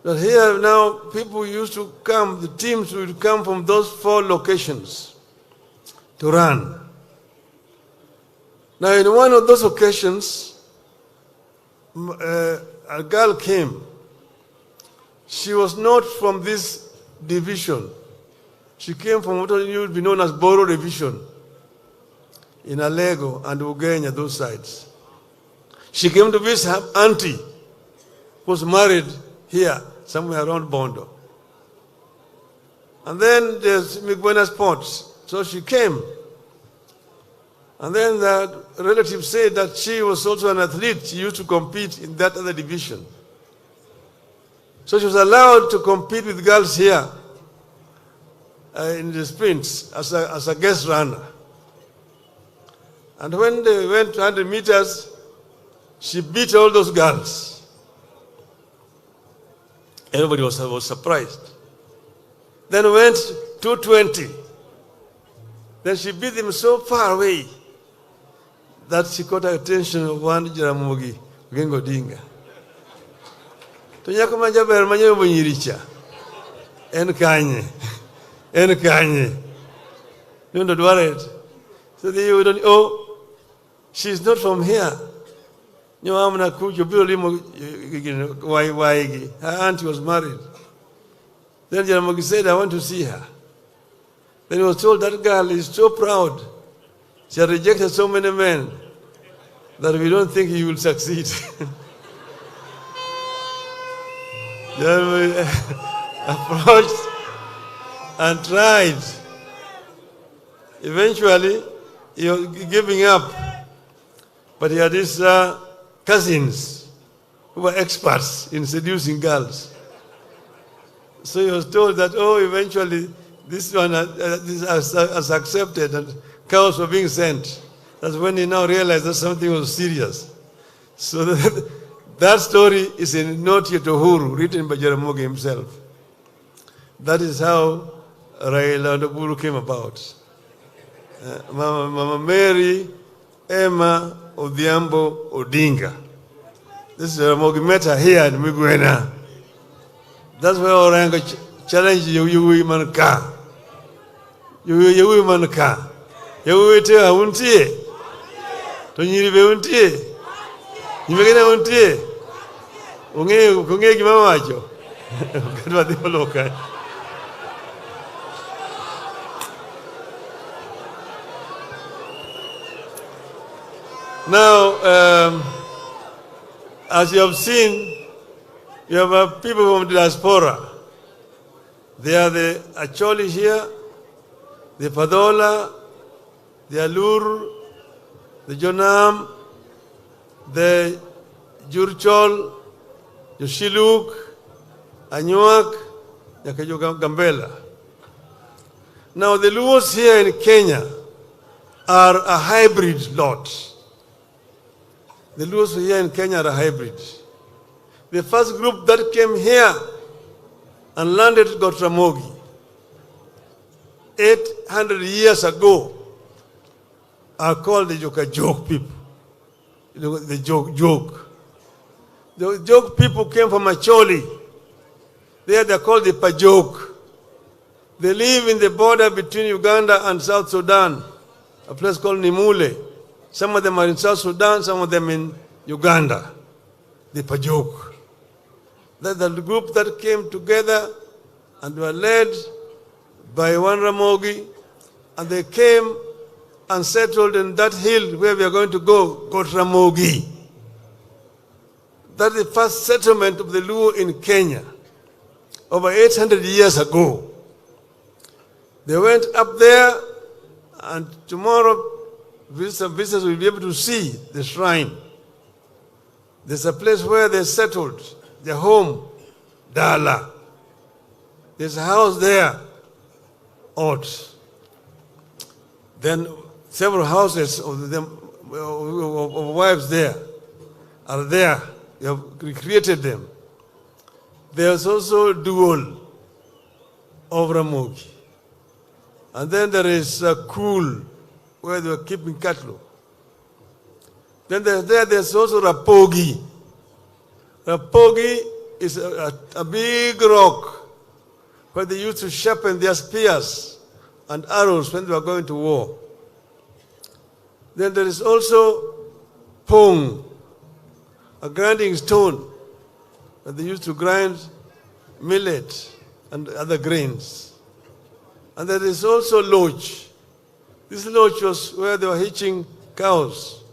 Speaker 9: But here now, people used to come, the teams would come from those 4 locations to run. Now, in one of those occasions, a girl came. She was not from this division. She came from what would be known as Boro Division in Alego and Ugenya, those sides. She came to visit her auntie, who was married here, somewhere around Bondo. And then there's Migwena's Sports. So she came. And then the relative said that she was also an athlete. She used to compete in that other division. So she was allowed to compete with girls here in the sprints as a guest runner. And when they went 100 meters, she beat all those girls. Everybody was surprised. Then went 220. Then she beat them so far away that she caught the attention of one Jaramogi, Odinga. Tonyako manjaber manyo bunyiricha. En kanye. You don't worry it. So they don't, oh, she's not from here. Her auntie was married. Then Jaramogi said, I want to see her. Then he was told that girl is so proud. She had rejected so many men that we don't think he will succeed. Jaramogi approached and tried. Eventually, he was giving up. But he had his cousins who were experts in seducing girls. So he was told that, oh, eventually this one has accepted and cows were being sent. That's when he now realized that something was serious. So that story is in Not Yet Uhuru, written by Jaramogi himself. That is how Raila and Uhuru came about. Mama Mary, Emma, Odhiambo, Odinga. This is Jaramogi met her here in Migwena. That's where Orango challenged you women ka. You women ka. You te untie. Tonyiri be untie. Nimegena untie. Unge kimama wacho. Kadwa dipoloka. Now, as you have seen, you have people from the diaspora. They are the Acholi here, the Padola, the Alur, the Jonam, the Jurchol, the Shiluk, Anyuak, the Gambela. Now, the Luos here in Kenya are a hybrid lot. The Luos here in Kenya are a hybrid. The first group that came here and landed at Gotramogi 800 years ago are called the Joke people. The Joke. The Joke people came from Acholi. There they're called the Pajok. They live in the border between Uganda and South Sudan, a place called Nimule. Some of them are in South Sudan, some of them in Uganda. The Pajok. That's the group that came together and were led by one Ramogi, and they came and settled in that hill where we are going to go, Ramogi. That's the first settlement of the Luo in Kenya, over 800 years ago. They went up there, and tomorrow visitors will be able to see the shrine. There's a place where they settled, their home, Dala. There's a house there, Ot. Then several houses of them, of wives there, are there. You have recreated them. There's also Duol of Ramogi. And then there is a Cool, where they were keeping cattle. Then there's also Rapogi. Rapogi is a big rock where they used to sharpen their spears and arrows when they were going to war. Then there is also Pong. a grinding stone that they used to grind millet and other grains. And there is also lodge. This lodge was where they were hitching cows.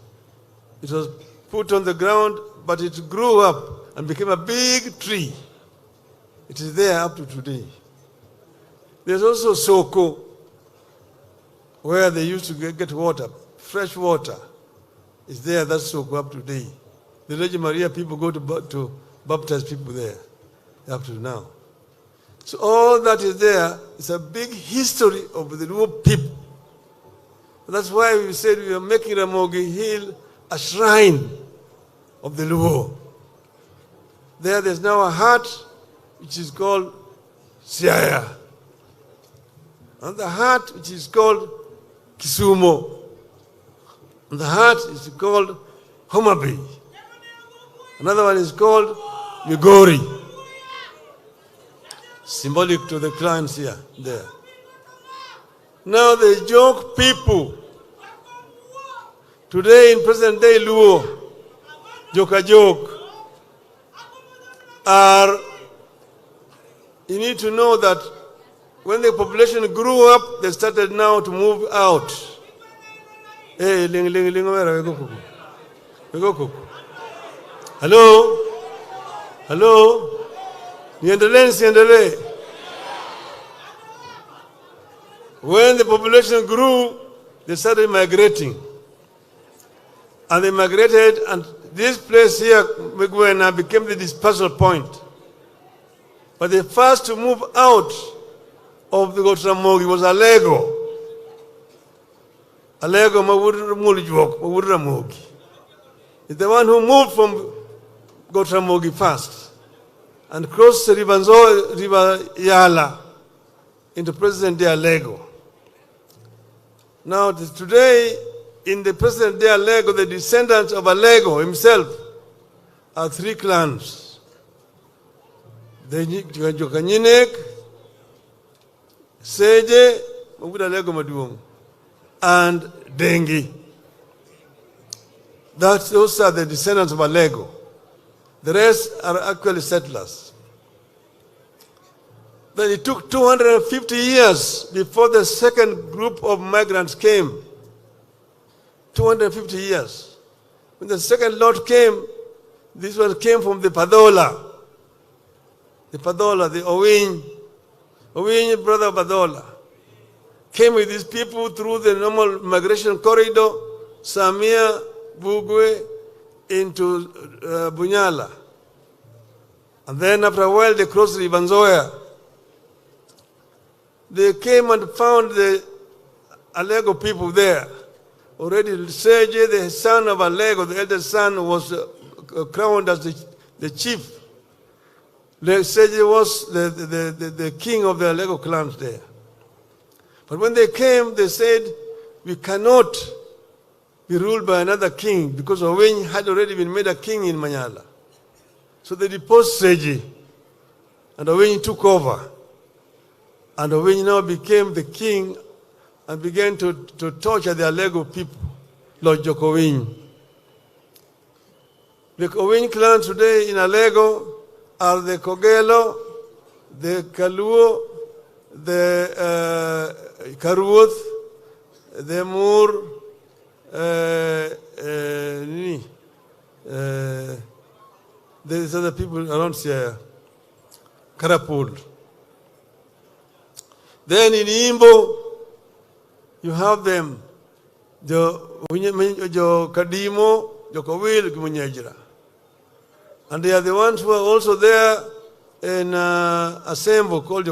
Speaker 9: It was put on the ground, but it grew up and became a big tree. It is there up to today. There's also Soko, where they used to get water, fresh water. It's there, that's Soko up to today. The Virgin Maria people go to baptize people there up to now. So all that is there is a big history of the Luo people. That's why we said we are making Ramogi Hill a shrine of the Luo. There's now a hut which is called Siaya. And the hut which is called Kisumo. And the hut is called Homa Bay. Another one is called Migori. Symbolic to the clans here, there. Now the Jok people, today in present day Luo, Jok, are, you need to know that when the population grew up, they started now to move out. Hey, hello? Hello? When the population grew, they started migrating. And they migrated, and this place here, Migwena, became the dispersal point. But the first to move out of the Gotramogi was Alego. Alego Mawuramogi. It's the one who moved from Gotramogi first and crossed the River Yala into present-day Alego. Now, today, in the present-day Alego, the descendants of Alego himself are three clans. The Jokanyinek, Seje, Alego Maduong, and Dengi. Those are the descendants of Alego. The rest are actually settlers. Then it took 250 years before the second group of migrants came. 250 years. When the second lot came, this one came from the Padola. The Padola, the Owin brother of Padola, came with these people through the normal migration corridor, Samia, Bugwe, into Bunyala. And then after a while they crossed the Ibanzoya. They came and found the Alego people there. Already Seje, the son of Alego, the eldest son, was crowned as the chief. Seje was the king of the Alego clans there. But when they came, they said, we cannot be ruled by another king because Owen had already been made a king in Manyala. So they deposed Seji, and Owen took over. And Owen now became the king and began to torture the Alego people, Lord Jokowin. The Owen clan today in Alego are the Kogelo, the Kaluo, the Karuoth, the Moor, there's other people around Siaya, Karapul. Then in Imbo, you have them, Jo Kadimo, Jokowil, Gumunyajira. And they are the ones who are also there in Asembo called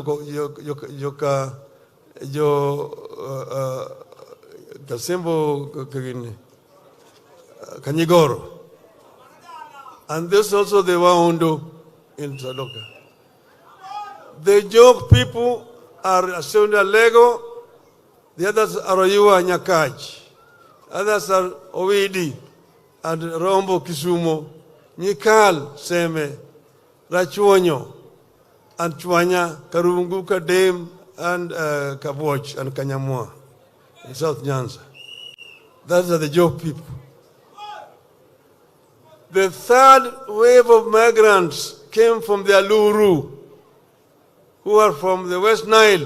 Speaker 9: Kasembo Kanyigoro. And this also the Waundu in Sadoka. The Jok people are Asunda Lego, the others are Oyua Nyakaj, others are Owidi and Rombo Kisumo, Nyikal Seme, Rachuonyo, and Chwanya, Karunguka Dame, and Kaboch and Kanyamua in South Nyanza. Those are the Jok people. The third wave of migrants came from the Aluru, who are from the West Nile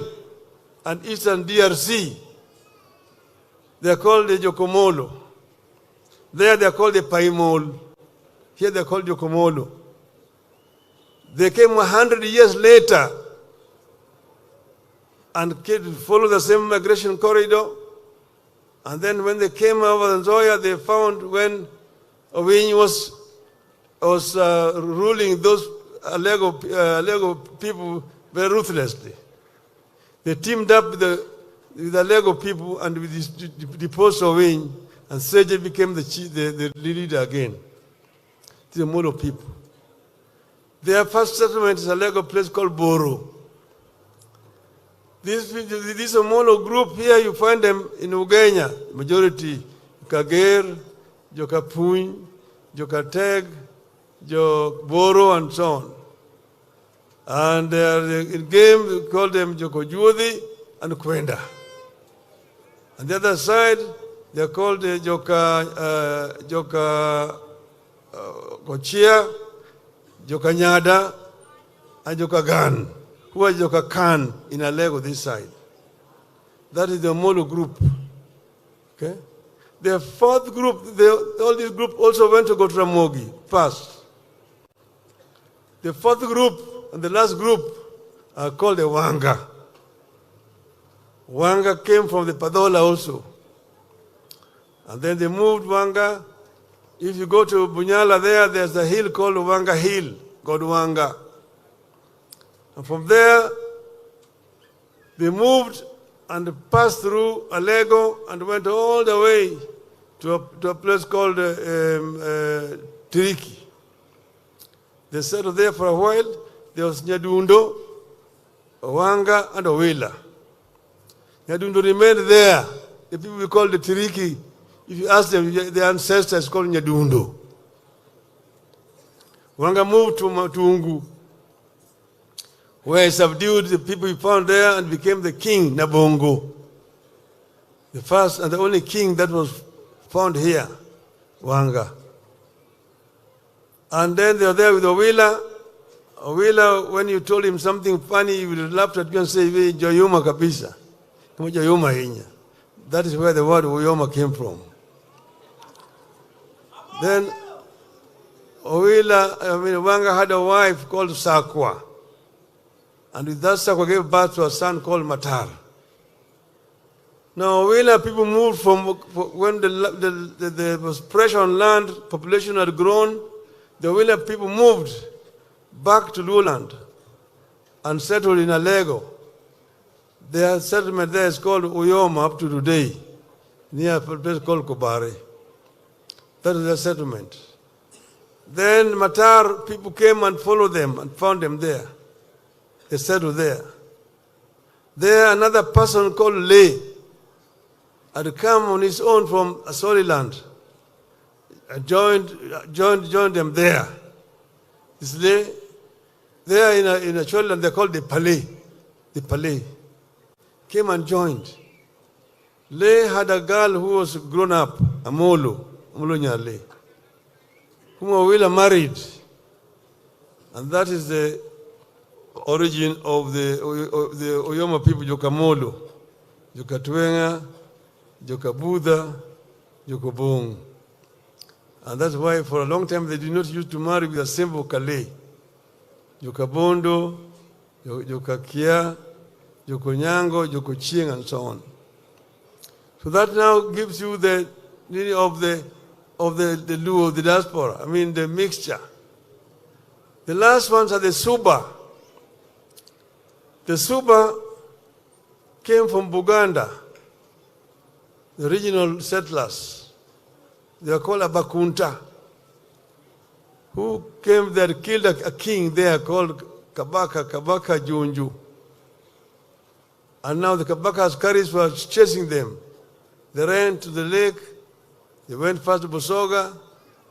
Speaker 9: and Eastern DRC. They are called the Jokomolo. There they are called the Paimol. Here they are called Jokomolo. They came 100 years later and followed the same migration corridor. And then when they came over the Nzoia, they found when Owiny was ruling those Alego people very ruthlessly. They teamed up with the Alego people and with deposed Owiny, and Seje became the leader again. The Molo people. Their first settlement is a Lego place called Boro. This Omolo group here, you find them in Ugenya, majority, Kager, Jokapuny, Jokateg, Boro, and so on. And in game, we call them Jokojuthi and Kwenda. On the other side, they are called Kochia, Jokanyada, and Jokagan, who are Jokakan in Alego this side. That is the Molo group. Okay? The fourth group, all these groups also went to Gotramogi, first. The fourth group and the last group are called the Wanga. Wanga came from the Padola also. And then they moved Wanga. If you go to Bunyala there's a hill called Wanga Hill, God Wanga. And from there, they moved and passed through Alego and went all the way to a place called Tiriki. They settled there for a while. There was Nyadundo, Wanga, and Owila. Nyadundo remained there. The people we call the Tiriki, if you ask them, their ancestors called Nyadundo. Wanga moved to Matungu, where he subdued the people he found there and became the king, Nabongo. The first and the only king that was found here, Wanga. And then they were there with Owila. Owila, when you told him something funny, he would laugh at you and say, Joyuma kabisa. Joyuma hinya. That is where the word Oyoma came from. Then Wanga had a wife called Sakwa. And with that, Sakwa gave birth to a son called Matar. Now, Owila people moved from when there was pressure on land, population had grown, the Owila people moved back to Luoland and settled in Alego. Their settlement there is called Oyoma up to today, near a place called Kobare. That is their settlement. Then Matar people came and followed them and found them there. They settled there. There another person called Lay had come on his own from Asoliland and joined them there. This Lay, there in a Asoliland they called the Palais. The Palais came and joined. Lay had a girl who was grown up, Amolo Nyale, whom Owila married. And that is the origin of the Oyoma people, Jokamolo, Jokatwenga, Jokabudha, Jokobong. And that's why for a long time they did not used to marry with a simple Kale. Jokabondo, Jokakia, Jokonyango, Jokochieng, and so on. So that now gives you the meaning of the Luo, the diaspora, the mixture. The last ones are the Suba. The Suba came from Buganda, the original settlers. They are called Abakunta, who came there, killed a king there called Kabaka Junju. And now the Kabaka's carriers were chasing them. They ran to the lake, they went first to Busoga,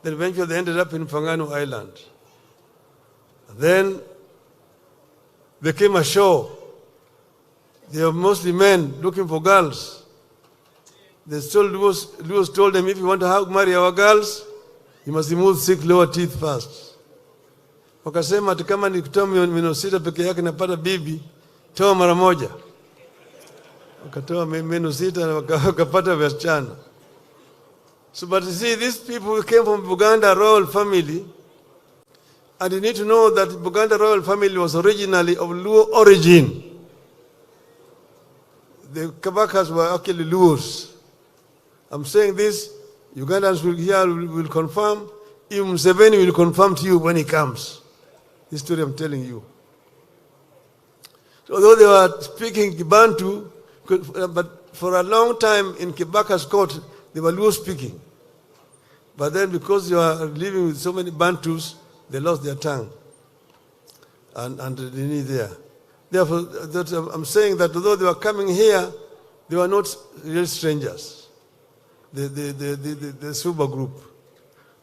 Speaker 9: then eventually they ended up in Fangano Island. And then they came ashore. They were mostly men looking for girls. Luos told them, if you want to marry our girls, You must remove 6 lower teeth first. Wakasema ati kama ni kutoa meno 6 peke yake napata bibi, toa mara moja. Wakatoa meno 6 na wakapata wasichana. So, but you see, these people came from Buganda royal family, and you need to know that Buganda royal family was originally of Luo origin. The Kabakas were actually Luos. I'm saying this, Ugandans will confirm, even Museveni will confirm to you when he comes. This story I'm telling you. So although they were speaking Kibantu, but for a long time in Kibaka's court, they were Luo speaking. But then because you are living with so many Bantus, they lost their tongue. And they need there. Therefore, I'm saying that although they were coming here, they were not real strangers. The Suba group.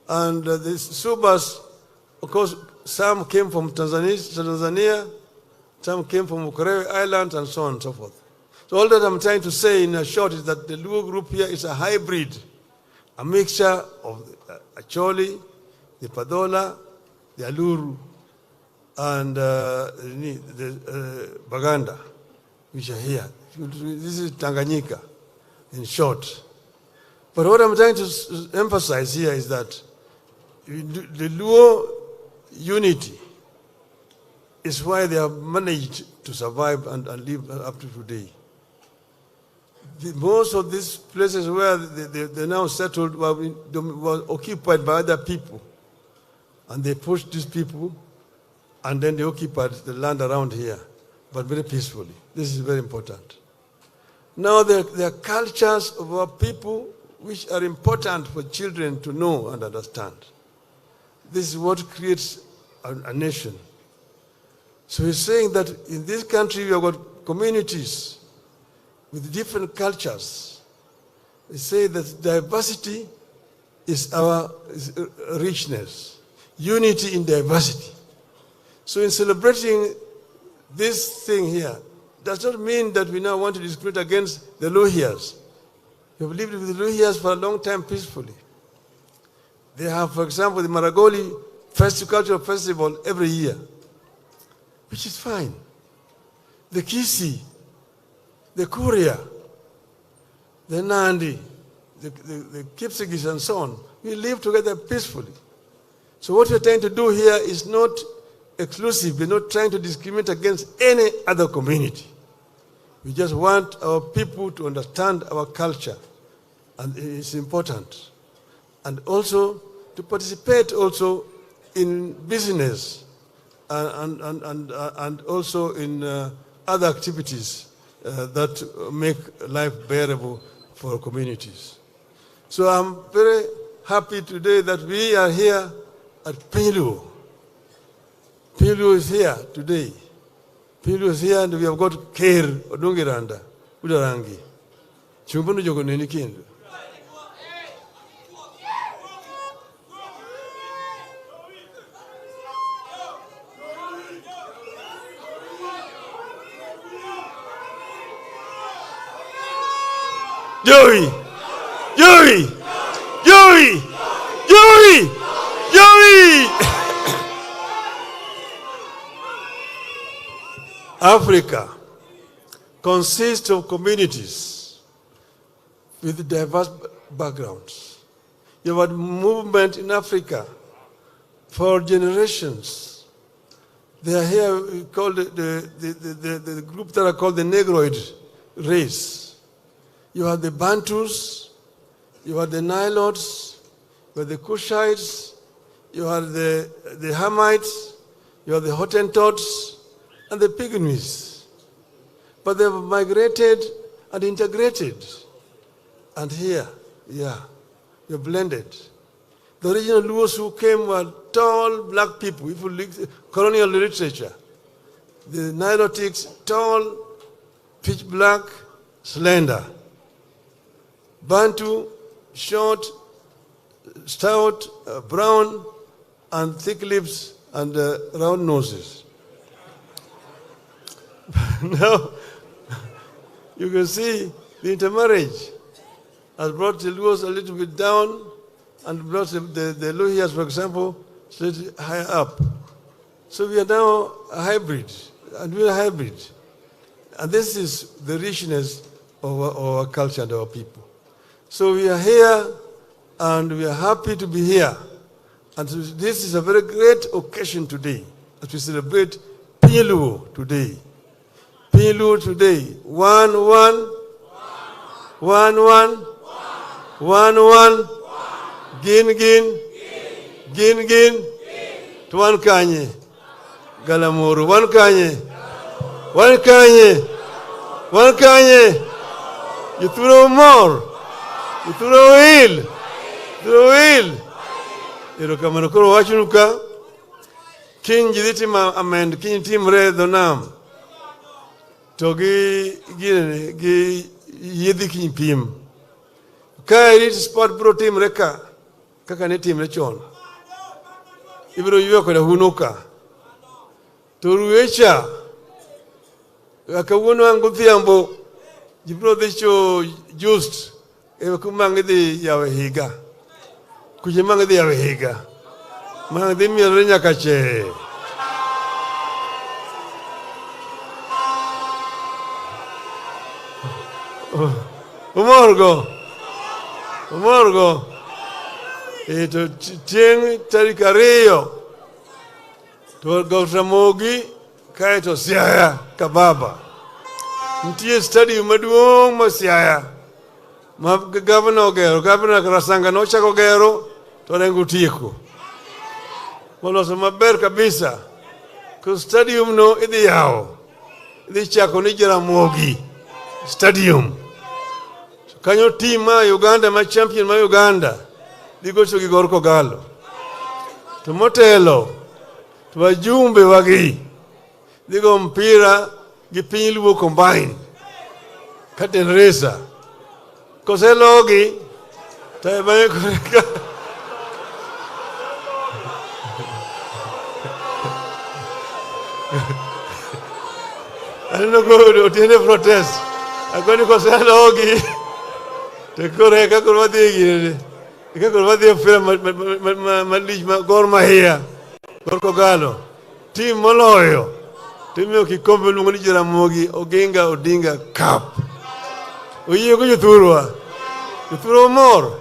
Speaker 9: And the Subas, of course, some came from Tanzania, some came from Ukerewe Island, and so on and so forth. So all that I'm trying to say in a short is that the Luo group here is a hybrid, a mixture of Acholi, the Padola, the Aluru, and the Baganda, which are here. This is Tanganyika, in short. But what I'm trying to emphasize here is that the Luo unity is why they have managed to survive and live up to today. Most of these places where they now settled were occupied by other people. And they pushed these people, and then they occupied the land around here, but very peacefully. This is very important. Now there are cultures of our people which are important for children to know and understand. This is what creates a nation. So he's saying that in this country we have got communities with different cultures. They say that diversity is our richness. Unity in diversity. So in celebrating this thing here, does not mean that we now want to discriminate against the Luhyas. We have lived with the Luhyas for a long time peacefully. They have, for example, the Maragoli cultural festival every year, which is fine. The Kisi, the Kuria, the Nandi, the Kipsigis and so on, we live together peacefully. So what we're trying to do here is not exclusive. We're not trying to discriminate against any other community. We just want our people to understand our culture, and it's important. And also to participate also in business and also in other activities that make life bearable for communities. So I'm very happy today that we are here at Pilu. Pilu is here today. Pilu is here, and we have got Kair Odungiranda, Udarangi. Chumbunu jogo nini kindu. Joey! Joey! Joey! Joey! Joey! Africa consists of communities with diverse backgrounds. You have a movement in Africa for generations. They are here called the group that are called the Negroid race. You have the Bantus, you have the Nilotes, you have the Kushites, you have the Hamites, you have the Hottentots, and the Pygmies. But they have migrated and integrated. And here, you're blended. The original Luos who came were tall black people. If you look colonial literature, the Nilotics, tall, pitch black, slender. Bantu, short, stout, brown, and thick lips and round noses. Now, you can see the intermarriage has brought the Luos a little bit down and brought the lohias, for example, slightly higher up. So we are now a hybrid, and we are hybrid. And this is the richness of our culture and our people. So we are here, and we are happy to be here. And so this is a very great occasion today, as we celebrate Pinyiluo today. Pinyiluo today, 1-1, 1-1, 1-1, gin-gin, gin-gin, Tuan Kanye, Galamuru, one Kanye, one Kanye, one Kanye, you throw more, you throw ill, throw ill. Ero kamano koro wachunuka, kin jiditi ma amend, kin tim re donam, to gi yedi kin pim. Kaya rit sport pro team reka, kaka ne team lechon. Ibro yuwa kwa hunuka. Toruecha, akawono anguthi ambo, jibro decho just, ewa kumangidi yawe higa. Kujimangidi yawe higa. Mangidi mirenya kache. Umorgo. Ito tieng tarikario. To Gautamogi kae to Siaya kababa. Ntie stadium maduong ma Siaya. Ma governor Karasanga no chako gero to nengo tieko. Moloso maber kabisa. Ku stadium no idhi yao. Idhi chako ni Jaramogi Stadium. Kanyo team ma Uganda, ma champion ma Uganda, digo to gigor kogalo. To motelo, to wajumbe wagi, digo mpira gi Pinyiluo combine. Katen resa. Kose logi, tayo bayo koreka. I don't know, tiene protest. Akoni kose logi. Te koreka kurwadi gire. Ika kurwadi fira ma gor mahia. Gor kogalo. Team moloyo. Team kikombe lungoni Jaramogi Odinga Cup. Oye ko yuturwa. Yuturo more.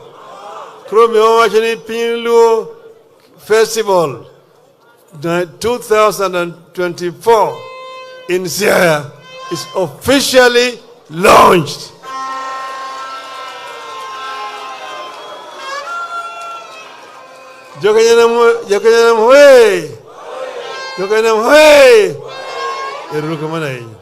Speaker 9: Kromi wachani Pinyiluo Festival 2024 in Siaya is officially launched. Jokanyanam, hey! Eruka mana ini?